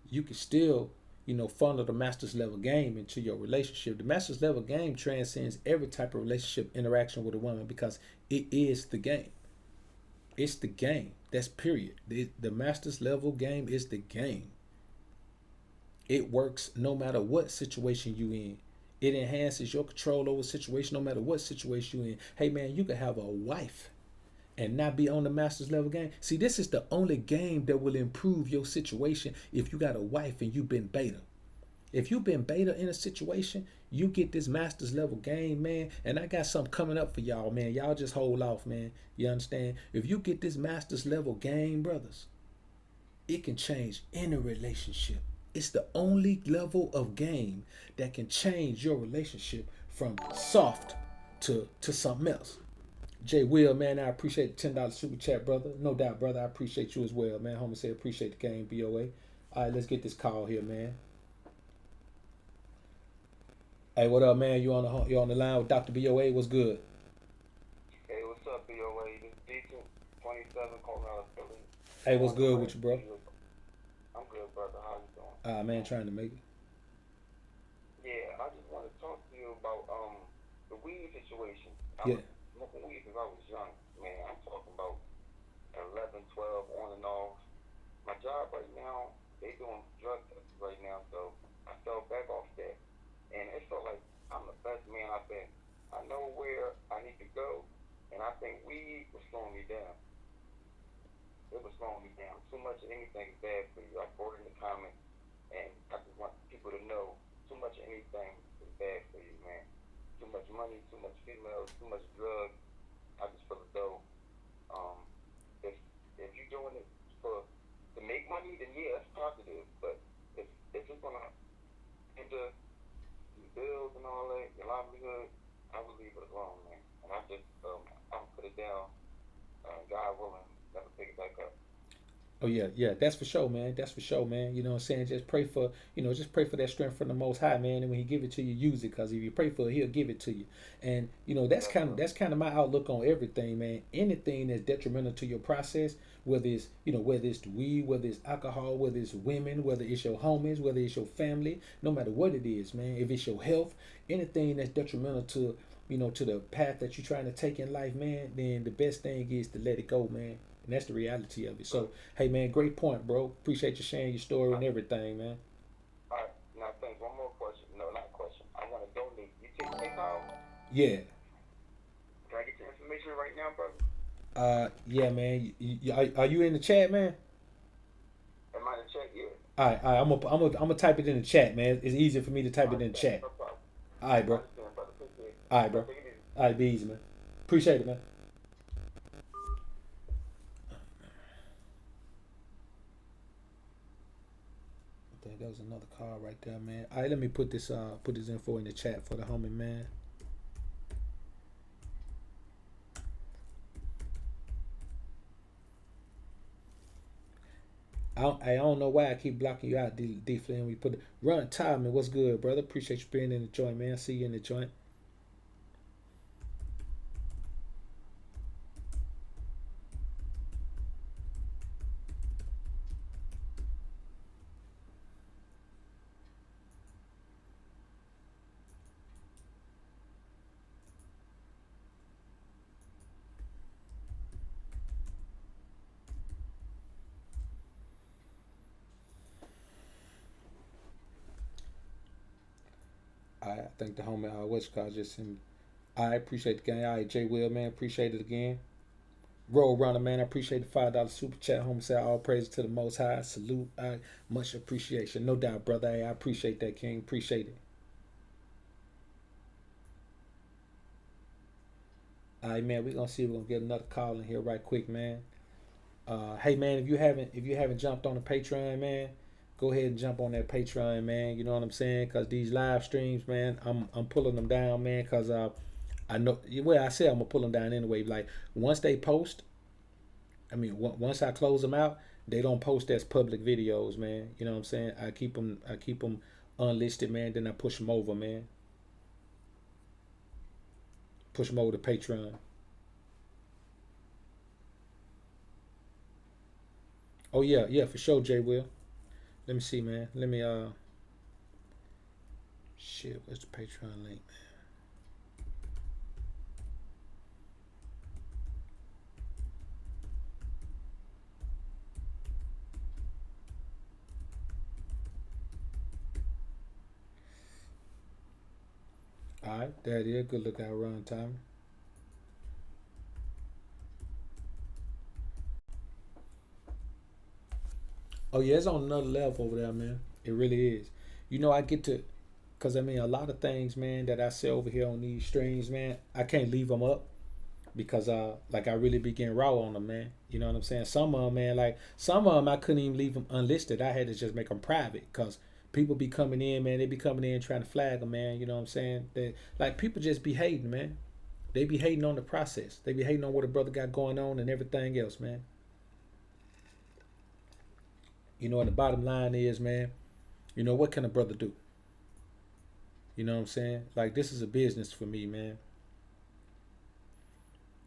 You can still, funnel the master's level game into your relationship. The master's level game transcends every type of relationship interaction with a woman because it is the game. It's the game. That's period. The master's level game is the game. It works no matter what situation you in. It enhances your control over the situation no matter what situation you in. Hey man, you can have a wife and not be on the master's level game. See, this is the only game that will improve your situation if you got a wife and you've been beta. If you've been beta in a situation, you get this master's level game, man. And I got something coming up for y'all, man. Y'all just hold off, man. You understand? If you get this master's level game, brothers, it can change any relationship. It's the only level of game that can change your relationship from soft to something else. Jay Will, man, I appreciate the $10 super chat, brother. No doubt, brother. I appreciate you as well, man. Homie said appreciate the game, BoA. All right, let's get this call here, man. Hey, what up, man? You on the line with Dr. BoA? What's good? Hey, what's up, BoA? This decent 27 calling out of Philly. Hey, what's good with you, bro? I'm good, brother. How you doing? Man, trying to make it. Yeah, I just want to talk to you about the weed situation. Yeah. Smoking weed since I was young, man. I'm talking about 11, 12, on and off. My job right now, they doing drug tests right now, so I fell back off that. And it felt like I'm the best man I've been. I know where I need to go, and I think weed was slowing me down. It was slowing me down. Too much of anything is bad for you. I wrote in the comments, and I just want people to know too much of anything is bad for you, man. Too much money, too much females, too much drugs. I just feel as though if you're doing it to make money, then yeah, it's positive. But if you're gonna into bills and all that, a lot of willing, never pick it back up. Oh yeah, that's for sure, man. That's for sure, man. You know what I'm saying? Just pray for, just pray for that strength from the Most High, man. And when He give it to you, use it, cause if you pray for it, He'll give it to you. And that's kind of my outlook on everything, man. Anything that's detrimental to your process, whether it's the weed, whether it's alcohol, whether it's women, whether it's your homies, whether it's your family, no matter what it is, man. If it's your health, anything that's detrimental to the path that you're trying to take in life, man, then the best thing is to let it go, man. And that's the reality of it. So, hey, man, great point, bro. Appreciate you sharing your story and everything, man. All right, now thanks. One more question. No, not a question. I want to donate. You take PayPal? Yeah. Can I get your information right now, brother? Yeah, man. Are you in the chat, man? Am I in the chat? Yeah. All right. I'm gonna type it in the chat, man. It's easier for me to type it in the chat. No problem. All right, bro. I understand, brother. Appreciate it. All right, bro. Take it easy. All right, be easy, man. Appreciate it, man. I think that was another call right there, man. All right, let me put this info in the chat for the homie, man. I don't know why I keep blocking you out, D Flynn. We put Run Tyman, what's good, brother? Appreciate you being in the joint, man. See you in the joint. I think the homie what's called just sent me. I appreciate the game. All right, J Will, man, appreciate it again. Roll Runner, man, I appreciate the $5 super chat. Homie said all praise to the Most High. Salute, much appreciation. No doubt, brother. Hey, I appreciate that, King. Appreciate it. All right, man, we're gonna see if we're gonna get another call in here right quick, man. Hey, man, if you haven't jumped on the Patreon, man, go ahead and jump on that Patreon, man. You know what I'm saying? Cause these live streams, man, I'm pulling them down, man. Cause I know, well, I said I'm gonna pull them down anyway. Like once they post, once I close them out, they don't post as public videos, man. You know what I'm saying? I keep them unlisted, man. Then I push them over, man. Push them over to Patreon. Oh yeah, for sure, J Will. Let me see, man. Let me shit, where's the Patreon link, man? All right, there it is. Good look out, Run Time. Oh yeah, it's on another level over there, man. It really is. I get to, cause a lot of things, man, that I say over here on these streams, man, I can't leave them up because like I really be getting raw on them, man. You know what I'm saying? Some of them, man, like some of them I couldn't even leave them unlisted. I had to just make them private cause people be coming in, man. They be coming in trying to flag them, man. You know what I'm saying? They, like people just be hating, man. They be hating on the process. They be hating on what a brother got going on and everything else, man. And the bottom line is, man, what can a brother do? You know what I'm saying? Like this is a business for me, man.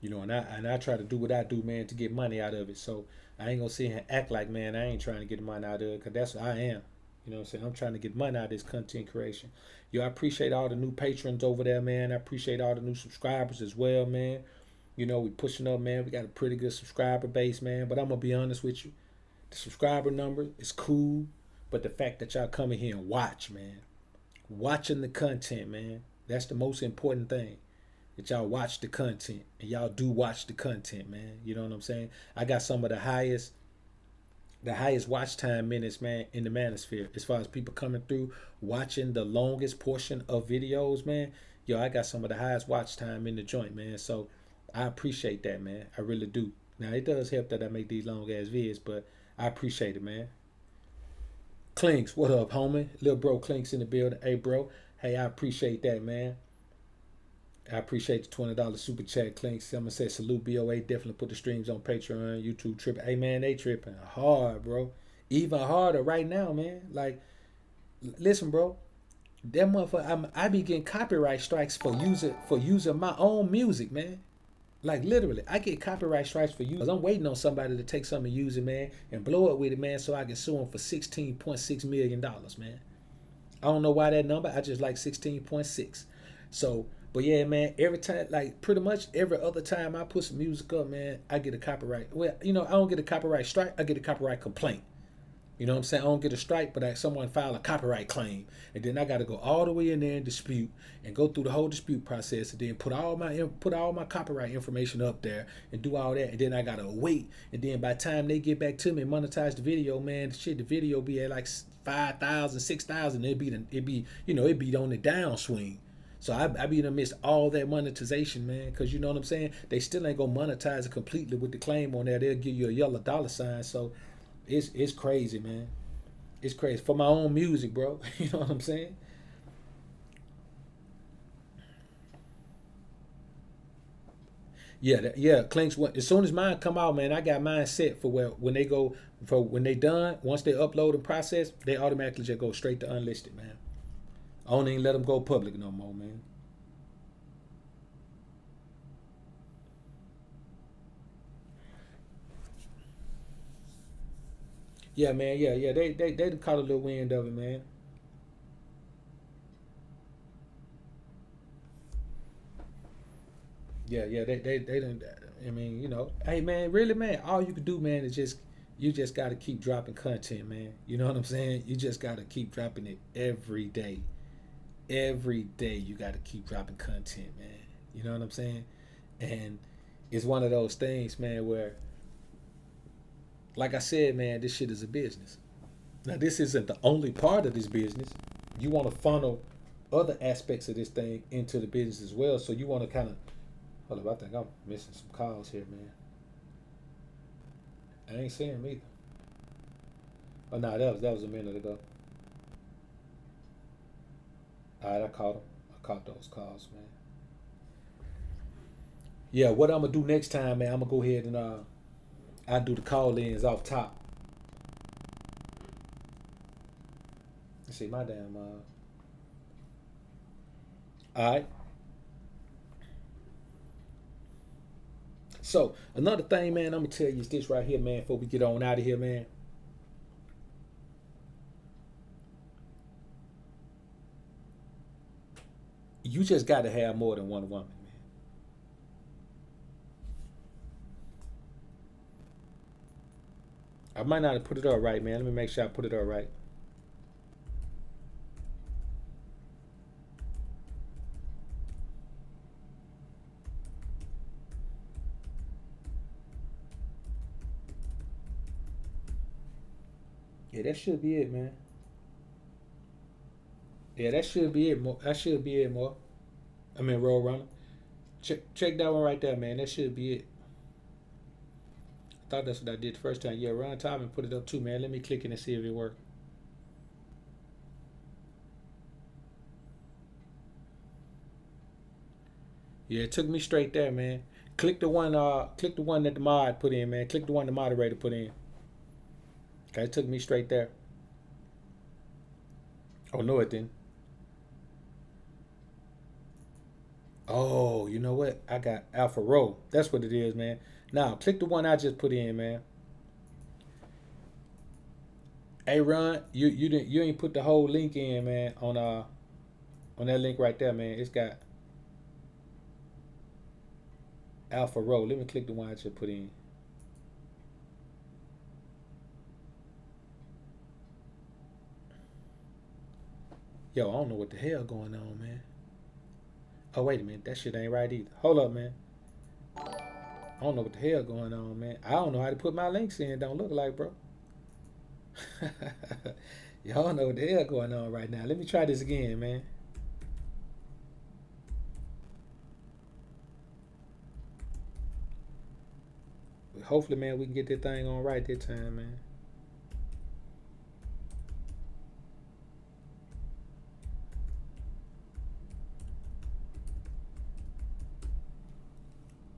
And I try to do what I do, man, to get money out of it. So I ain't gonna sit here and act like, man, I ain't trying to get money out of it, cause that's what I am. You know what I'm saying? I'm trying to get money out of this content creation. I appreciate all the new patrons over there, man. I appreciate all the new subscribers as well, man. We pushing up, man. We got a pretty good subscriber base, man. But I'm gonna be honest with you. The subscriber number is cool, but the fact that y'all come in here and watch, man. Watching the content, man. That's the most important thing. That y'all watch the content. And y'all do watch the content, man. You know what I'm saying? I got some of the highest watch time minutes, man, in the manosphere. As far as people coming through, watching the longest portion of videos, man. I got some of the highest watch time in the joint, man. So I appreciate that, man. I really do. Now, it does help that I make these long-ass vids, but I appreciate it, man. Clinks, what up, homie? Little bro Clinks in the building. Hey, bro. Hey, I appreciate that, man. I appreciate the $20 super chat. Clink. Someone said salute BoA. Definitely put the streams on Patreon, YouTube tripping. Hey man, they tripping hard, bro. Even harder right now, man. Like, listen, bro. That motherfucker, I be getting copyright strikes for using my own music, man. Like literally, I get copyright strikes for using. I'm waiting on somebody to take something and use it, man, and blow it with it, man, so I can sue them for $16.6 million, man. I don't know why that number. I just like 16.6. So, but yeah, man, every time, like pretty much every other time I put some music up, man, I get a copyright. Well, I don't get a copyright strike. I get a copyright complaint. You know what I'm saying? I don't get a strike, but someone file a copyright claim, and then I got to go all the way in there and dispute, and go through the whole dispute process, and then put all my copyright information up there, and do all that, and then I gotta wait, and then by the time they get back to me and monetize the video, man, the video be at like 5,000, 6,000. It be on the downswing. So I be in the midst of all that monetization, man, because you know what I'm saying? They still ain't gonna monetize it completely with the claim on there. They'll give you a yellow dollar sign. So it's crazy, man. It's crazy for my own music, bro. You know what I'm saying? Yeah. Clinks. As soon as mine come out, man, I got mine set for when they done. Once they upload and process, they automatically just go straight to unlisted, man. I don't even let them go public no more, man. Yeah, man. Yeah. They caught a little wind of it, man. Yeah. They didn't. I mean, hey, man, really, man. All you can do, man, is you just got to keep dropping content, man. You know what I'm saying? You just got to keep dropping it every day. Every day you got to keep dropping content, man. You know what I'm saying? And it's one of those things, man, where, like I said, man, this shit is a business. Now, this isn't the only part of this business. You want to funnel other aspects of this thing into the business as well. So you want to kind of, hold up, I think I'm missing some calls here, man. I ain't seeing them either. Oh, no, that was a minute ago. All right, I caught them. I caught those calls, man. Yeah, what I'm going to do next time, man, I'm going to go ahead and I'll do the call-ins off top. Let's see, my damn... All right. So, another thing, man, I'm going to tell you is this right here, man, before we get on out of here, man. You just got to have more than one woman, man. I might not have put it up right, man. Let me make sure I put it up right. Yeah, that should be it, man. Yeah, that should be it. That should be it, more. I mean, Roll Runner. Check that one right there, man. That should be it. I thought that's what I did the first time. Yeah, run time and put it up too, man. Let me click it and see if it works. Yeah, it took me straight there, man. Click the one that the mod put in, man. Click the one the moderator put in. Okay, it took me straight there. Oh, no, it didn't. Oh, you know what? I got Alpha Row. That's what it is, man. Now, click the one I just put in, man. Hey, Ron, you ain't put the whole link in, man, on that link right there, man. It's got Alpha Row. Let me click the one I just put in. Yo, I don't know what the hell going on, man. Oh, wait a minute. That shit ain't right either. Hold up, man. I don't know what the hell going on, man. I don't know how to put my links in. Don't look like, bro. Y'all don't know what the hell going on right now. Let me try this again, man. Hopefully, man, we can get that thing on right this time, man.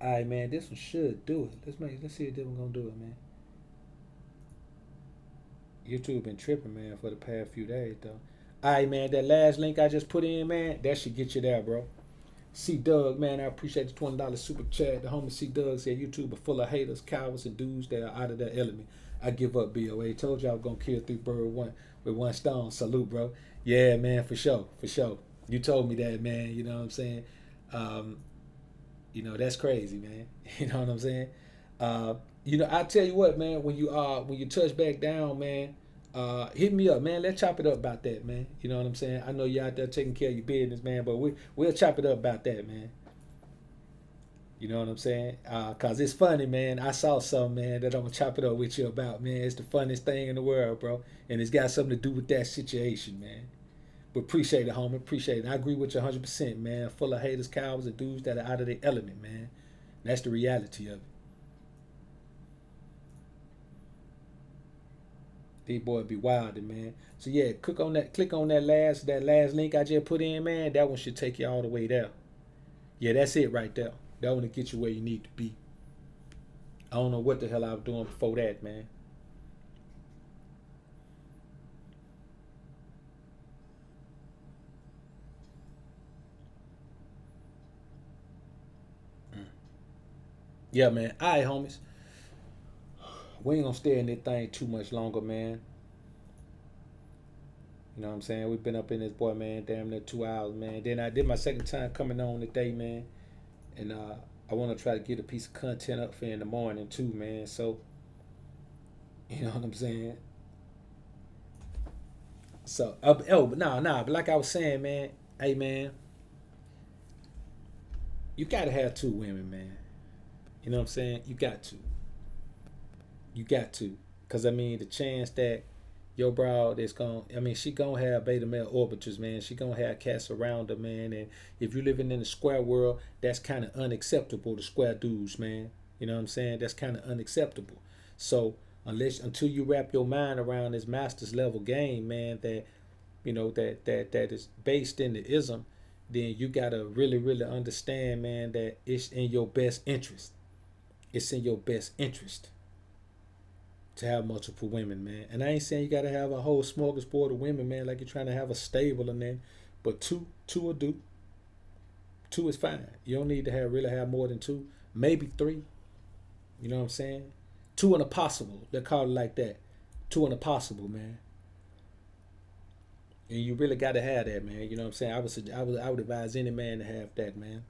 All right, man. This one should do it. Let's see if this one gonna do it, man. YouTube been tripping, man, for the past few days, though. All right, man. That last link I just put in, man, that should get you there, bro. C Doug, man, I appreciate the $20 super chat. The homie C Doug said YouTube are full of haters, cowards, and dudes that are out of their element. I give up, BoA. Told you I was gonna kill 3 birds with one stone. Salute, bro. Yeah, man, for sure, for sure. You told me that, man. You know what I'm saying? You know, that's crazy, man. You know what I'm saying? You know, I tell you what, man. When you touch back down, man, hit me up, man. Let's chop it up about that, man. You know what I'm saying? I know you out there taking care of your business, man, but we'll chop it up about that, man. You know what I'm saying? Cause it's funny, man. I saw something, man, that I'm gonna chop it up with you about, man. It's the funniest thing in the world, bro. And it's got something to do with that situation, man. But appreciate it, homie. Appreciate it. I agree with you 100%, man. Full of haters, cowards, and dudes that are out of their element, man. That's the reality of it. These boys be wildin', man. So yeah, click on that last link I just put in, man. That one should take you all the way there. Yeah, that's it right there. That one to get you where you need to be. I don't know what the hell I was doing before that, man. Yeah, man. All right, homies. We ain't gonna stay in this thing too much longer, man. You know what I'm saying? We've been up in this boy, man, damn near 2 hours, man. Then I did my second time coming on today, man. And I want to try to get a piece of content up for in the morning, too, man. So, you know what I'm saying? So, but like I was saying, man. Hey, man. You got to have 2 women, man. You know what I'm saying? You got to. You got to. Because, I mean, the chance that your broad is she going to have beta male orbiters, man. She going to have cats around her, man. And if you're living in the square world, that's kind of unacceptable to square dudes, man. You know what I'm saying? That's kind of unacceptable. So, until you wrap your mind around this master's level game, man, that, you know, that is based in the ism, then you got to really, really understand, man, that it's in your best interest. It's in your best interest to have multiple women, man. And I ain't saying you gotta have a whole smorgasbord of women, man, like you're trying to have a stable and then, but two will do. 2 is fine. You don't need to really have more than 2, maybe 3. You know what I'm saying? 2 and a possible. They call it like that. 2 and a possible, man. And you really gotta have that, man. You know what I'm saying? I would advise any man to have that, man.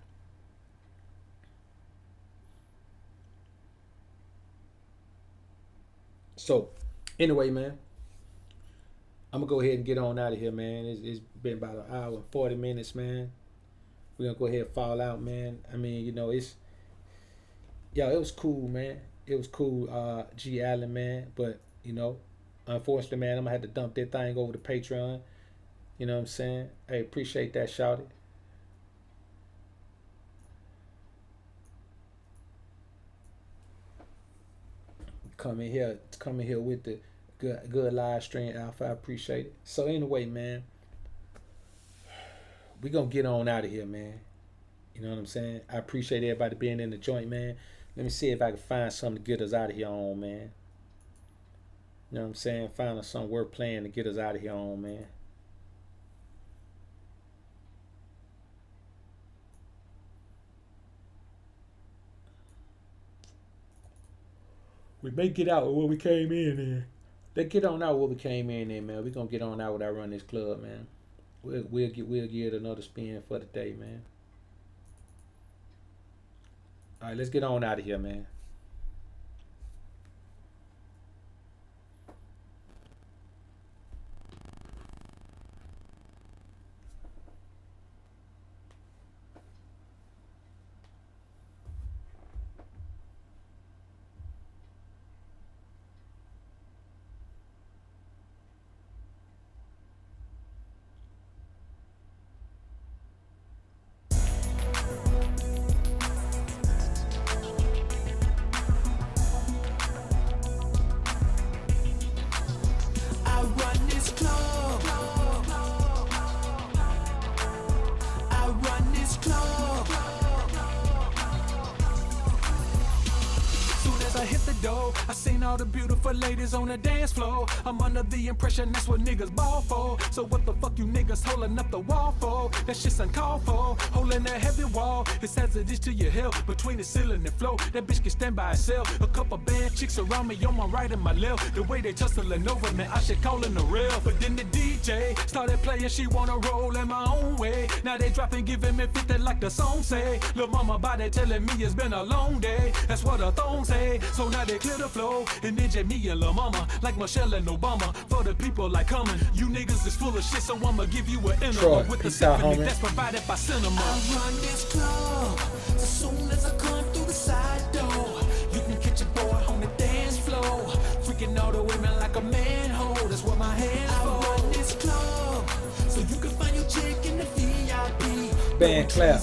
So, anyway, man, I'm going to go ahead and get on out of here, man. It's been about an hour and 40 minutes, man. We're going to go ahead and fall out, man. I mean, you know, it was cool, man. It was cool, G. Allen, man. But, you know, unfortunately, man, I'm going to have to dump that thing over to Patreon. You know what I'm saying? Hey, appreciate that, shouty. Coming here with the good live stream, Alpha. I appreciate it. So anyway, man, we gonna get on out of here, man. You know what I'm saying? I appreciate everybody being in the joint, man. Let me see if I can find something to get us out of here on, man. You know what I'm saying? Find us something worth playing to get us out of here on, man. We may get out with what we came in. Let's get on out with what we came in, man. We gonna get on out with I run this club, man. We'll give it another spin for the day, man. All right, let's get on out of here, man. hit the door, I seen all the beautiful ladies on the dance floor. I'm under the impression that's what niggas ball for. So what the fuck you niggas holding up the wall for? That shit's uncalled for. Holding that heavy wall, it's hazardous to your health. Between the ceiling and floor, that bitch can stand by herself. A couple bad chicks around me on my right and my left. The way they tussling over me, I should call in the real. But then the DJ started playing, she wanna roll in my own way. Now they dropping, giving me 50 like the song say. Lil' mama body telling me it's been a long day. That's what the thong say. So now they clear the flow and then just me and Lil' mama like Michelle and Obama. For the people like coming, you niggas is full of shit, so I'ma give you an enema with the symphony that's provided by cinema. I run this club as soon as I come through the side door. You can catch a boy on the dance floor, freaking all the women like a manhole. That's what my hands for. I run this club so you can find your chick in the VIP. Band clap.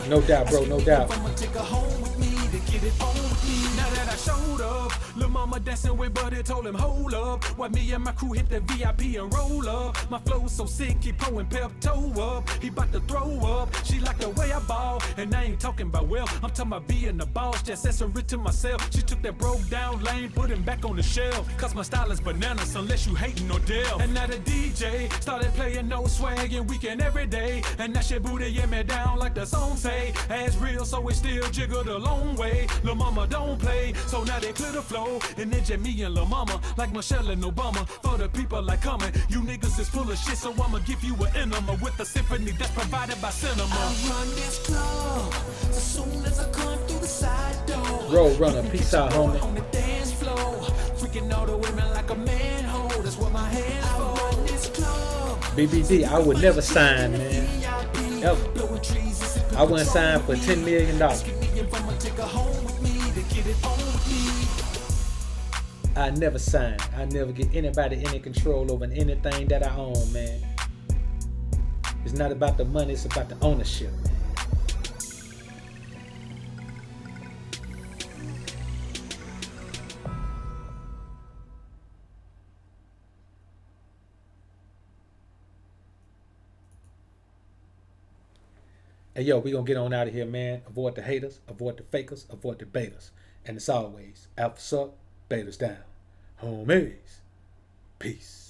No doubt, bro, no doubt. I'ma take her home with me to get it on with me. Now that I showed up, lil' mama dancing with Buddy told him hold up. While me and my crew hit the VIP and roll up. My flow so sick, he pouring Pimp toe up. He bout to throw up. She like the way I ball, and I ain't talking about well. I'm talking about being the boss, just accessory to myself. She took that broke down lane, put him back on the shelf. Cause my style is bananas unless you hating or deal. And now the DJ started playing no swag and weekend every day. And that shit booty yeah me down like the song say. Ass real so it still jiggle the long way. Lil' mama don't play, so now they clear the flow. And then just me and Lil' mama like Michelle and Obama. For the people like coming, you niggas is full of shit, so I'ma give you an enema with the symphony that's provided by cinema. I run this club as soon as I come through the side door. Road runner, peace out, homie. On the dance floor, freaking all the women like a manhole. That's what my hands for. I run this club. BBD, I would never sign, man. Ever. I wouldn't sign for $10 million. I never sign. I never get anybody any control over anything that I own, man. It's not about the money, it's about the ownership, man. Hey, yo, we gonna get on out of here, man. Avoid the haters, avoid the fakers, avoid the betas. And as always, alphas up, betas down. Homies. Peace.